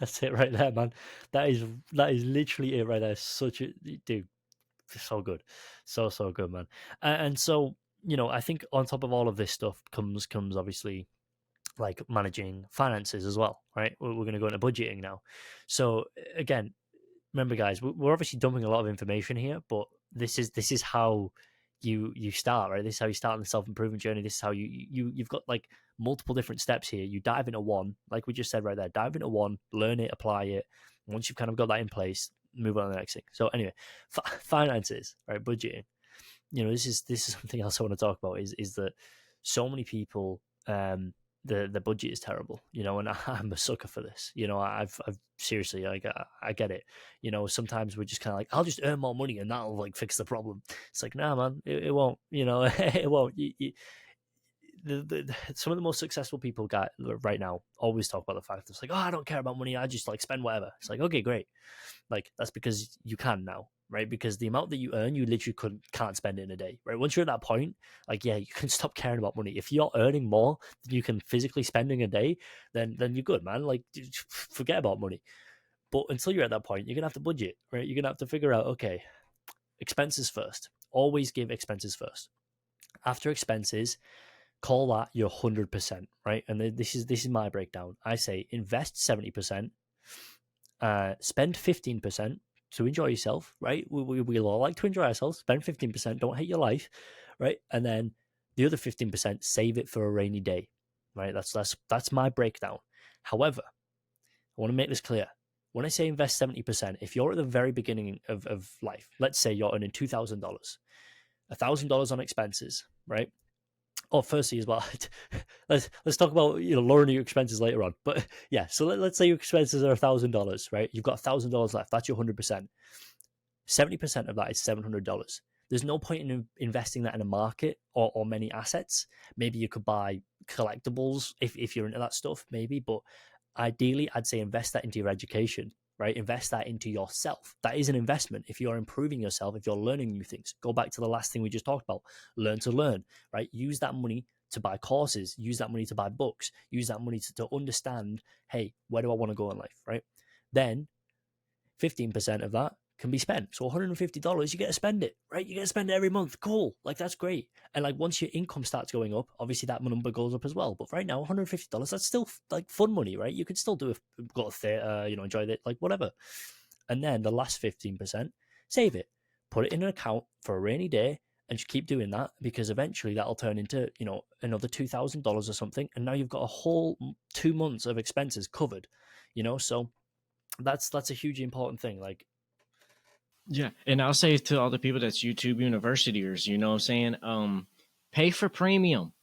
that's it right there, man. That is literally it right there. Such a dude, so good, so good, man. And so, I think on top of all of this stuff comes obviously like managing finances as well, right? We're going to go into budgeting now. So again, remember, guys, we're obviously dumping a lot of information here, but this is how you start, right? This is how you start on the self-improvement journey. This is how you've got like multiple different steps here. You dive into one, like we just said right there, dive into one, learn it, apply it. Once you've kind of got that in place, move on to the next thing. So anyway, finances, right? Budgeting. This is something else I want to talk about, is that so many people the budget is terrible, and I'm a sucker for this. I've seriously, I get it. Sometimes we're just kind of like, I'll just earn more money and that'll like fix the problem. It's like, nah, man, it won't. It won't. Some of the most successful people got right now always talk about the fact that it's like, oh, I don't care about money. I just like spend whatever. It's like, okay, great. Like that's because you can now, right? Because the amount that you earn, you literally can't spend it in a day, right? Once you're at that point, like, yeah, you can stop caring about money. If you're earning more than you can physically spend in a day, then you're good, man. Like, forget about money. But until you're at that point, you're gonna have to budget, right? You're gonna have to figure out, okay, expenses first. Always give expenses first. After expenses, call that your 100%, right? And this is my breakdown. I say invest 70%, spend 15% to enjoy yourself, right? We'll all like to enjoy ourselves. Spend 15%, don't hate your life, right? And then the other 15%, save it for a rainy day, right? That's my breakdown. However, I want to make this clear. When I say invest 70%, if you're at the very beginning of life, let's say you're earning $2,000, $1,000 on expenses, right? Oh, firstly as well, let's talk about lowering your expenses later on. But yeah, so let's say your expenses are $1,000, right? You've got $1,000 left. That's your 100%. 70% of that is $700. There's no point in investing that in a market or many assets. Maybe you could buy collectibles if you're into that stuff, maybe. But ideally, I'd say invest that into your education, right? Invest that into yourself. That is an investment. If you're improving yourself, if you're learning new things, go back to the last thing we just talked about, learn to learn, right? Use that money to buy courses, use that money to buy books, use that money to understand, hey, where do I want to go in life, right? Then 15% of that can be spent. So $150, you get to spend it, right? You get to spend it every month. Cool. Like, that's great. And like, once your income starts going up, obviously that number goes up as well. But right now, $150, that's still like fun money, right? You could still go to theater, enjoy it, like whatever. And then the last 15%, save it, put it in an account for a rainy day, and just keep doing that, because eventually that'll turn into, another $2,000 or something. And now you've got a whole 2 months of expenses covered, so that's a hugely important thing. Like, Yeah, and I'll say to all the people that's YouTube universityers, you know what I'm saying? Pay for premium.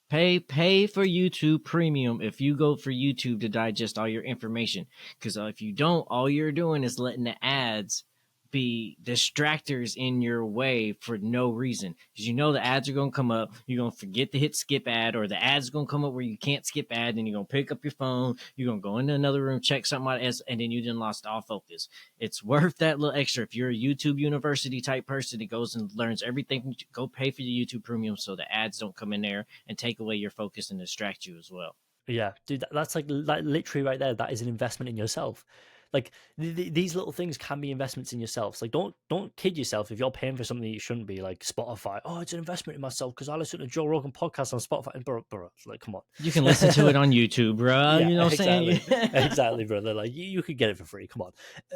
Pay for YouTube premium if you go for YouTube to digest all your information. Because if you don't, all you're doing is letting the ads be distractors in your way for no reason. Because the ads are going to come up. You're going to forget to hit skip ad, or the ads going to come up where you can't skip ad, and you're going to pick up your phone. You're going to go into another room, check something out, and then you done lost all focus. It's worth that little extra. If you're a YouTube university type person that goes and learns everything, go pay for the YouTube premium so the ads don't come in there and take away your focus and distract you as well. yeah, dude, that's like literally right there. That is an investment in yourself. Like, these little things can be investments in yourself. Like, don't kid yourself if you're paying for something you shouldn't be. Like Spotify, oh, it's an investment in myself because I listen to Joe Rogan podcast on Spotify. And bro, like, come on, you can listen to it on YouTube, bro. Yeah, you know what I'm exactly. saying? Exactly, brother. Like, you could get it for free. Come on.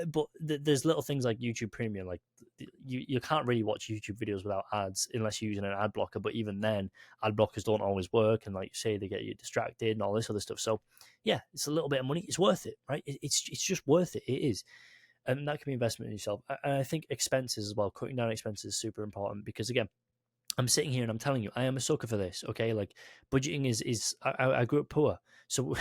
But there's little things like YouTube Premium. Like, you can't really watch YouTube videos without ads unless you're using an ad blocker. But even then, ad blockers don't always work, and like you say, they get you distracted and all this other stuff. So yeah, it's a little bit of money. It's worth it, right? It's just worth it. It is. And that can be investment in yourself. And I think expenses as well, cutting down expenses is super important, because again, I'm sitting here and I'm telling you, I am a sucker for this. Okay, like, budgeting is I grew up poor, so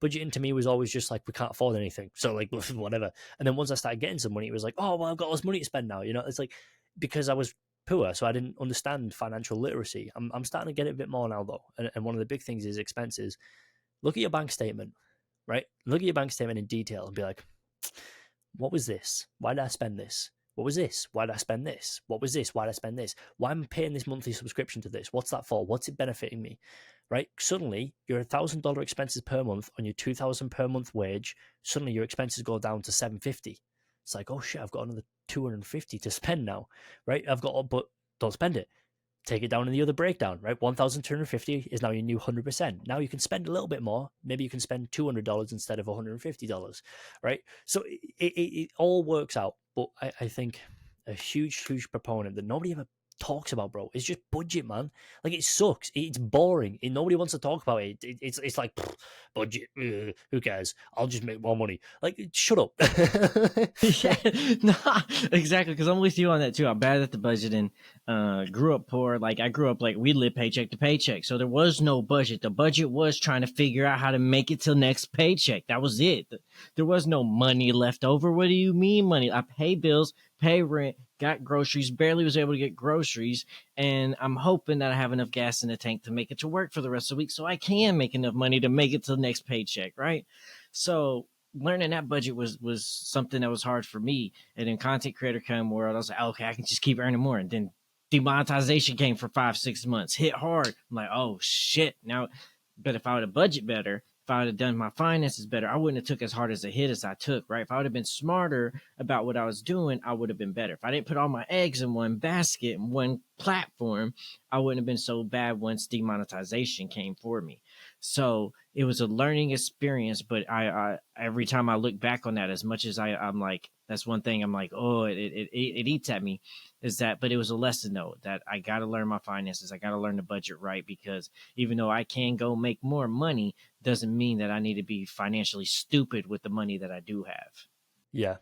budgeting to me was always just like, we can't afford anything, so like, whatever. And then once I started getting some money, it was like, oh well, I've got all this money to spend now. It's like, because I was poor, so I didn't understand financial literacy. I'm starting to get it a bit more now though, and one of the big things is expenses. Look at your bank statement, right? Look at your bank statement in detail and be like, what was this? Why did I spend this? What was this? Why did I spend this? What was this? Why did I spend this? Why am I paying this monthly subscription to this? What's that for? What's it benefiting me? Right? Suddenly, your $1,000 expenses per month on your $2,000 per month wage, suddenly your expenses go down to $750. It's like, oh shit, I've got another $250 to spend now, right? But don't spend it. Take it down in the other breakdown, right? 1,250 is now your new 100%. Now you can spend a little bit more. Maybe you can spend $200 instead of $150, right? So it all works out. But I think a huge proponent that nobody ever talks about, bro. It's just budget, man. Like it sucks. It's boring. Nobody wants to talk about it. It's like budget. Who cares? I'll just make more money. Like shut up. Yeah, no, exactly. Because I'm with you on that too. I'm bad at the budgeting. Grew up poor. Like I grew up like we lived paycheck to paycheck, so there was no budget. The budget was trying to figure out how to make it till next paycheck. That was it. There was no money left over. What do you mean money? I pay bills, pay rent, got groceries. Barely was able to get groceries, and I'm hoping that I have enough gas in the tank to make it to work for the rest of the week, so I can make enough money to make it till the next paycheck. Right. So learning that budget was something that was hard for me. And in content creator kind of world, I was like, okay, I can just keep earning more. And then demonetization came for 5 6 months, hit hard. I'm like, oh shit. Now, but if I would have budget better, if I would have done my finances better, I wouldn't have took as hard as a hit as I took, right? If I would have been smarter about what I was doing, I would have been better. If I didn't put all my eggs in one basket, in one platform, I wouldn't have been so bad once demonetization came for me. So it was a learning experience, but I every time I look back on that, as much as I'm like, that's one thing I'm like, oh, it eats at me, is that, but it was a lesson though, that I got to learn my finances. I got to learn the budget right, because even though I can go make more money, doesn't mean that I need to be financially stupid with the money that I do have. Yeah.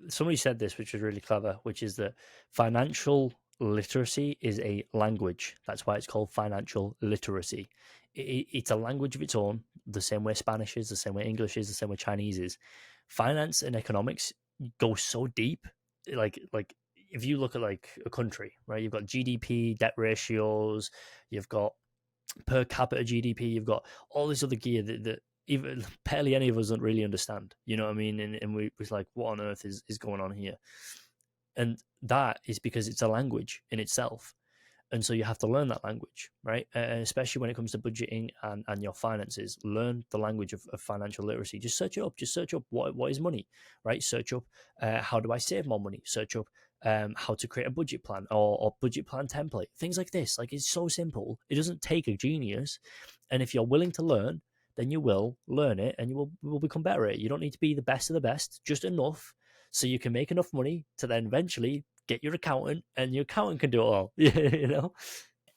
Somebody said this, which was really clever, which is that financial literacy is a language. That's why it's called financial literacy. It's a language of its own, the same way Spanish is, the same way English is, the same way Chinese is. Finance and economics go so deep. Like if you look at like a country, right? You've got GDP, debt ratios, you've got per capita GDP, you've got all this other gear that even barely any of us don't really understand. You know what I mean? And we was like, what on earth is going on here? And that is because it's a language in itself. And so you have to learn that language, right? Especially when it comes to budgeting and your finances. Learn the language of financial literacy. Just search it up. Just search up what is money, right? Search up how do I save more money? Search up how to create a budget plan or budget plan template. Things like this. Like it's so simple. It doesn't take a genius. And if you're willing to learn, then you will learn it and you will become better at it. You don't need to be the best of the best, just enough so you can make enough money to then eventually get your accountant, and your accountant can do it all. you know.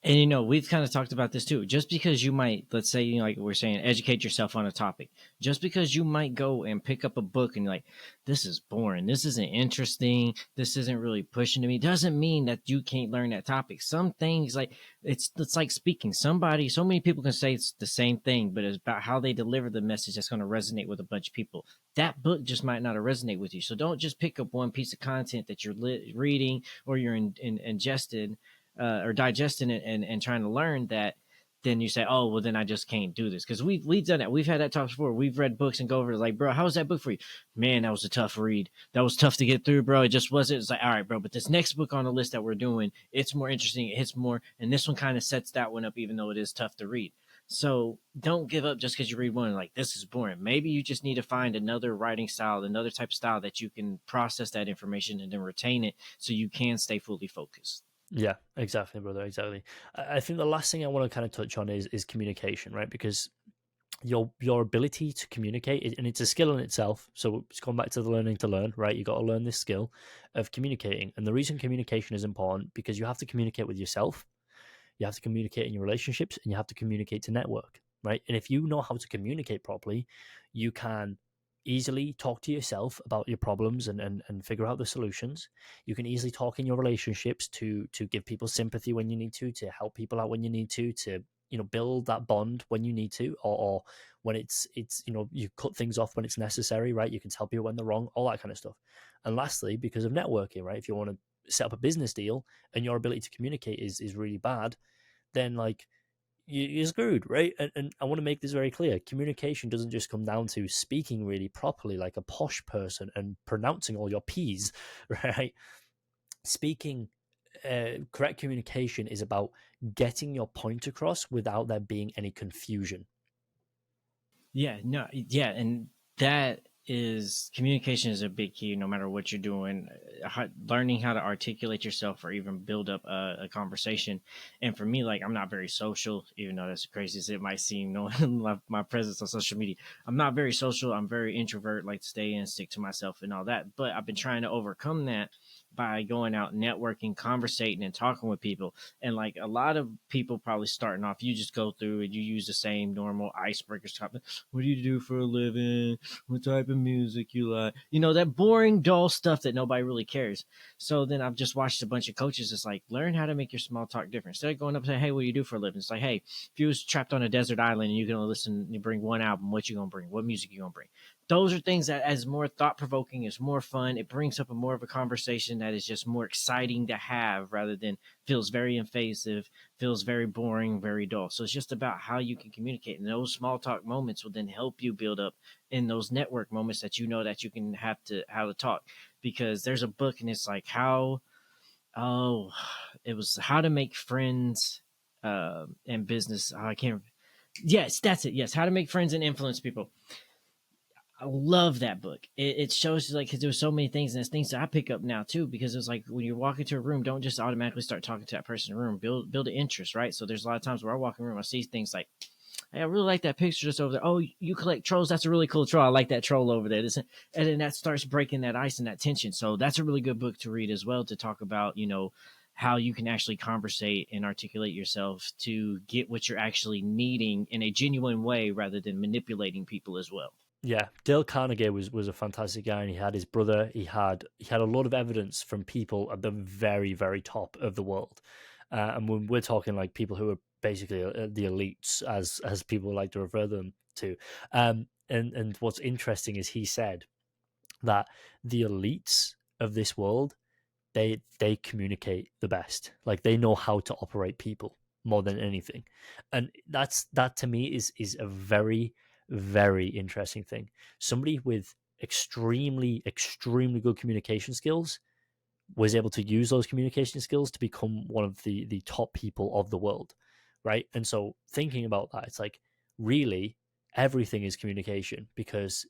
And we've kind of talked about this too. Just because you might, let's say, like we're saying, educate yourself on a topic. Just because you might go and pick up a book and you're like, this is boring, this isn't interesting, this isn't really pushing to me, doesn't mean that you can't learn that topic. Some things, like it's like speaking. So many people can say it's the same thing, but it's about how they deliver the message that's going to resonate with a bunch of people. That book just might not resonate with you. So don't just pick up one piece of content that you're reading or you're ingested or digesting it and trying to learn that, then you say, oh, well, then I just can't do this. Because we've done that. We've had that talk before. We've read books and go over like, bro, how was that book for you? Man, that was a tough read. That was tough to get through, bro. It just wasn't. It's like, all right, bro, but this next book on the list that we're doing, it's more interesting. It hits more. And this one kind of sets that one up, even though it is tough to read. So don't give up just because you read one and like, this is boring. Maybe you just need to find another writing style, another type of style that you can process that information and then retain it so you can stay fully focused. Yeah, exactly, brother. Exactly. I think the last thing I want to kind of touch on is communication, right? Because your ability to communicate, and it's a skill in itself. So it's going back to the learning to learn, right? You got to learn this skill of communicating, and the reason communication is important because you have to communicate with yourself, you have to communicate in your relationships, and you have to communicate to network, right? And if you know how to communicate properly, you can easily talk to yourself about your problems and figure out the solutions. You can easily talk in your relationships to give people sympathy when you need to help people out when you need to build that bond when you need to, or when it's you cut things off when it's necessary, right? You can tell people when they're wrong, all that kind of stuff. And lastly, because of networking, right? If you want to set up a business deal and your ability to communicate is really bad, then like you're screwed, right? And I want to make this very clear. Communication doesn't just come down to speaking really properly like a posh person and pronouncing all your P's, right? Speaking, correct communication is about getting your point across without there being any confusion. Yeah, no, yeah, and that is communication is a big key no matter what you're doing. Learning how to articulate yourself or even build up a conversation. And for me, like I'm not very social, even though that's crazy as it might seem. No one love my presence on social media. I'm not very social. I'm very introvert, like to stay in, stick to myself, and all that. But I've been trying to overcome that by going out networking, conversating, and talking with people. And like a lot of people probably starting off, you just go through and you use the same normal icebreakers topic. What do you do for a living? What type of music you like? You know, that boring, dull stuff that nobody really cares. So then I've just watched a bunch of coaches. It's like, learn how to make your small talk different. Instead of going up and saying, hey, what do you do for a living? It's like, hey, if you was trapped on a desert island and you can only listen, you bring one album, what you gonna bring? What music you gonna bring? Those are things that as more thought provoking, is more fun. It brings up a more of a conversation that is just more exciting to have rather than feels very invasive, feels very boring, very dull. So it's just about how you can communicate. And those small talk moments will then help you build up in those network moments that you know that you can have to how to talk. Because there's a book and it's like oh it was how to make friends in business. Oh, I can't. Yes, that's it. Yes, how to make friends and influence people. I love that book. It shows you like because there's so many things and there's things that I pick up now too because it's like when you walk into a room, don't just automatically start talking to that person in the room. Build an interest, right? So there's a lot of times where I walk in the room, I see things like, hey, I really like that picture just over there. Oh, you collect trolls? That's a really cool troll. I like that troll over there. And then that starts breaking that ice and that tension. So that's a really good book to read as well to talk about, you know, how you can actually conversate and articulate yourself to get what you're actually needing in a genuine way rather than manipulating people as well. Yeah, Dale Carnegie was a fantastic guy, and he had his brother. He had a lot of evidence from people at the very very top of the world, and when we're talking like people who are basically the elites, as people like to refer them to, and what's interesting is he said that the elites of this world they communicate the best, like they know how to operate people more than anything, and that to me is a very very interesting thing. Somebody with extremely good communication skills was able to use those communication skills to become one of the top people of the world, right? And so thinking about that, it's like really everything is communication because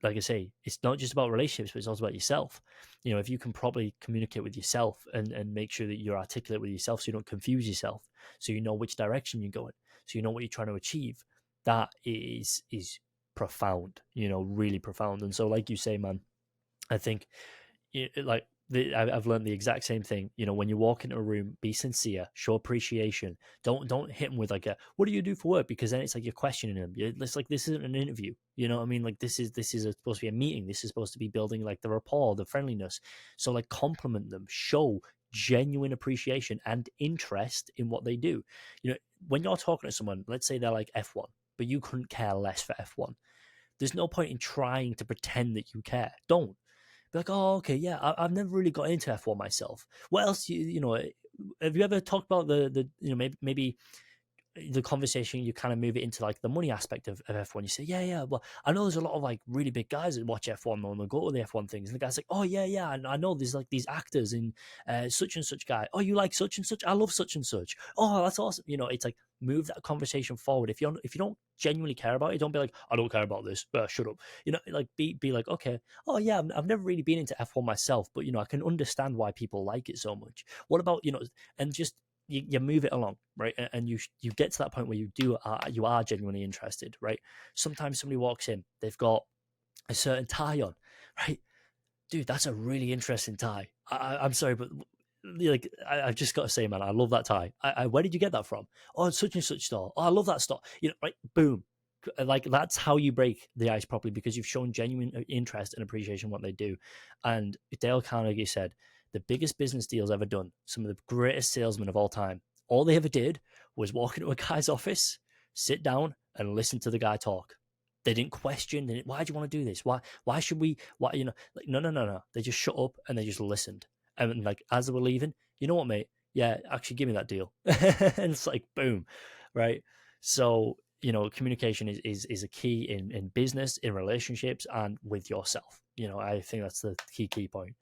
like I say, it's not just about relationships, but it's also about yourself. You know, if you can probably communicate with yourself and make sure that you're articulate with yourself so you don't confuse yourself, so you know which direction you're going, so you know what you're trying to achieve, that is profound, you know, really profound. And so, like you say, man, I think like I've learned the exact same thing. You know, when you walk into a room, be sincere, show appreciation. Don't hit them with like a "What do you do for work?" Because then it's like you're questioning them. It's like this isn't an interview. You know what I mean? Like this is supposed to be a meeting. This is supposed to be building like the rapport, the friendliness. So like compliment them, show genuine appreciation and interest in what they do. You know, when you're talking to someone, let's say they're like F1, but you couldn't care less for F1. There's no point in trying to pretend that you care. Don't be like, oh, okay, yeah, I've never really got into F1 myself. What else, you know, have you ever talked about the you know, maybe the conversation, you kind of move it into like the money aspect of F1. You say, yeah, well, I know there's a lot of like really big guys that watch F1 and they go to the F1 things. And the guy's like, oh, yeah, I know there's like these actors in such and such guy. Oh, you like such and such? I love such and such. Oh, that's awesome. You know, it's like move that conversation forward. If you don't genuinely care about it, don't be like, I don't care about this. Shut up. You know, like be like, okay, oh yeah, I've never really been into F1 myself, but you know, I can understand why people like it so much. What about, you know, and just you move it along, right? And you get to that point where you are genuinely interested, right? Sometimes somebody walks in, they've got a certain tie on, right? Dude, that's a really interesting tie. I'm sorry, but like I've just got to say, man, I love that tie. Where did you get that from? Oh, it's such and such store. Oh, I love that store. You know, right? Boom. Like that's how you break the ice properly because you've shown genuine interest and appreciation in what they do. And Dale Carnegie said the biggest business deals ever done, some of the greatest salesmen of all time, all they ever did was walk into a guy's office, sit down, and listen to the guy talk. They didn't question. Why do you want to do this? Why should we? Why, you know? Like no. They just shut up and they just listened. And like as they were leaving, you know what, mate? Yeah, actually, give me that deal. And it's like boom, right? So you know, communication is a key in business, in relationships, and with yourself. You know, I think that's the key point.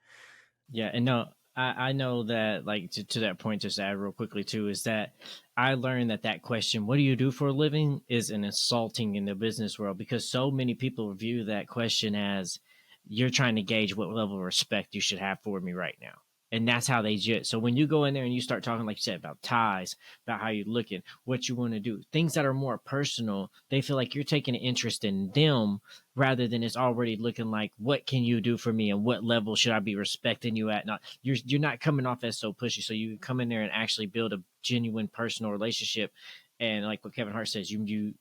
Yeah, and no, I know that like to that point, just to add real quickly too, is that I learned that question, "What do you do for a living?" is an insulting in the business world because so many people view that question as you're trying to gauge what level of respect you should have for me right now. and that's how they judge. So when you go in there and you start talking, like you said, about ties, about how you're looking, what you want to do, things that are more personal, they feel like you're taking an interest in them rather than it's already looking like, what can you do for me and what level should I be respecting you at? Not you're not coming off as so pushy. So you come in there and actually build a genuine personal relationship. And like what Kevin Hart says, you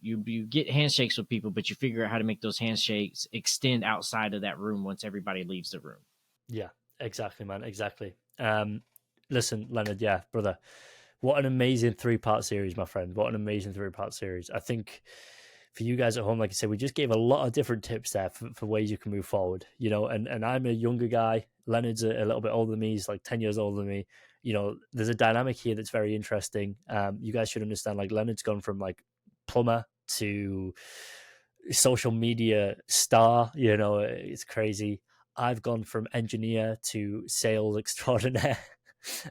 get handshakes with people, but you figure out how to make those handshakes extend outside of that room once everybody leaves the room. Yeah, exactly, man. Exactly. Listen, Leonard, yeah, brother, what an amazing 3-part series, my friend. What an amazing 3-part series. I think for you guys at home, like I said, we just gave a lot of different tips there for ways you can move forward, you know, and I'm a younger guy. Leonard's a little bit older than me. He's like 10 years older than me. You know, there's a dynamic here that's very interesting. You guys should understand, like, Leonard's gone from like plumber to social media star, you know, it's crazy. I've gone from engineer to sales extraordinaire.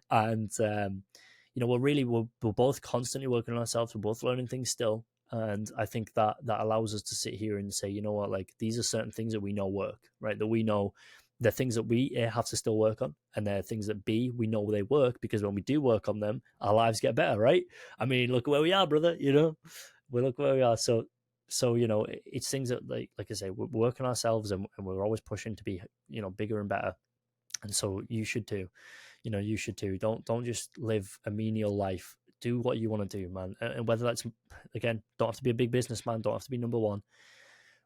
And you know, we're both constantly working on ourselves, we're both learning things still. And I think that allows us to sit here and say, you know what, like, these are certain things that we know work, right? That we know they're things that we have to still work on, and they're things that we know they work, because when we do work on them, our lives get better, right? I mean, look where we are, brother, you know, we look where we are. So you know, it's things that, like I say, we're working ourselves, and we're always pushing to be, you know, bigger and better. And so you should too. You know, you should too. Don't just live a menial life. Do what you want to do, man. And whether that's, again, don't have to be a big businessman, don't have to be number one.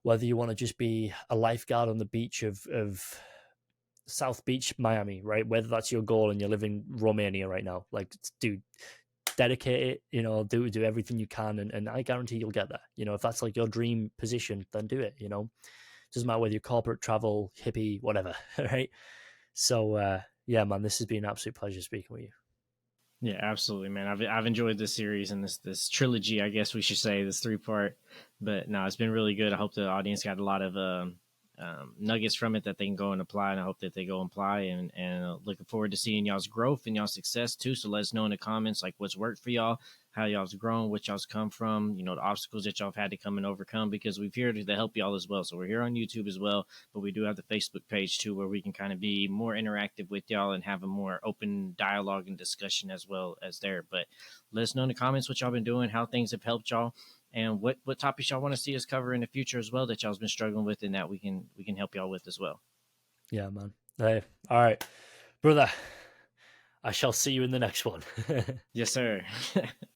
Whether you want to just be a lifeguard on the beach of South Beach, Miami, right? Whether that's your goal and you live in Romania right now, like, dude, dedicate it, you know, do everything you can, and I guarantee you'll get there. You know, if that's like your dream position, then do it, you know. Doesn't matter whether you're corporate, travel, hippie, whatever, right? So yeah, man, this has been an absolute pleasure speaking with you. Yeah, absolutely, man. I've enjoyed this series and this trilogy, I guess we should say, this 3-part. But no, it's been really good. I hope the audience got a lot of nuggets from it that they can go and apply, and I hope that they go and apply. And looking forward to seeing y'all's growth and y'all's success too. So let us know in the comments, like, what's worked for y'all, how y'all's grown, what y'all's come from, you know, the obstacles that y'all have had to come and overcome, because we're here to help y'all as well. So we're here on YouTube as well, but we do have the Facebook page too, where we can kind of be more interactive with y'all and have a more open dialogue and discussion as well as there. But let us know in the comments what y'all been doing, how things have helped y'all, and what topics y'all want to see us cover in the future as well, that y'all's been struggling with and that we can help y'all with as well. Yeah, man. Hey, all right, brother, I shall see you in the next one. Yes, sir.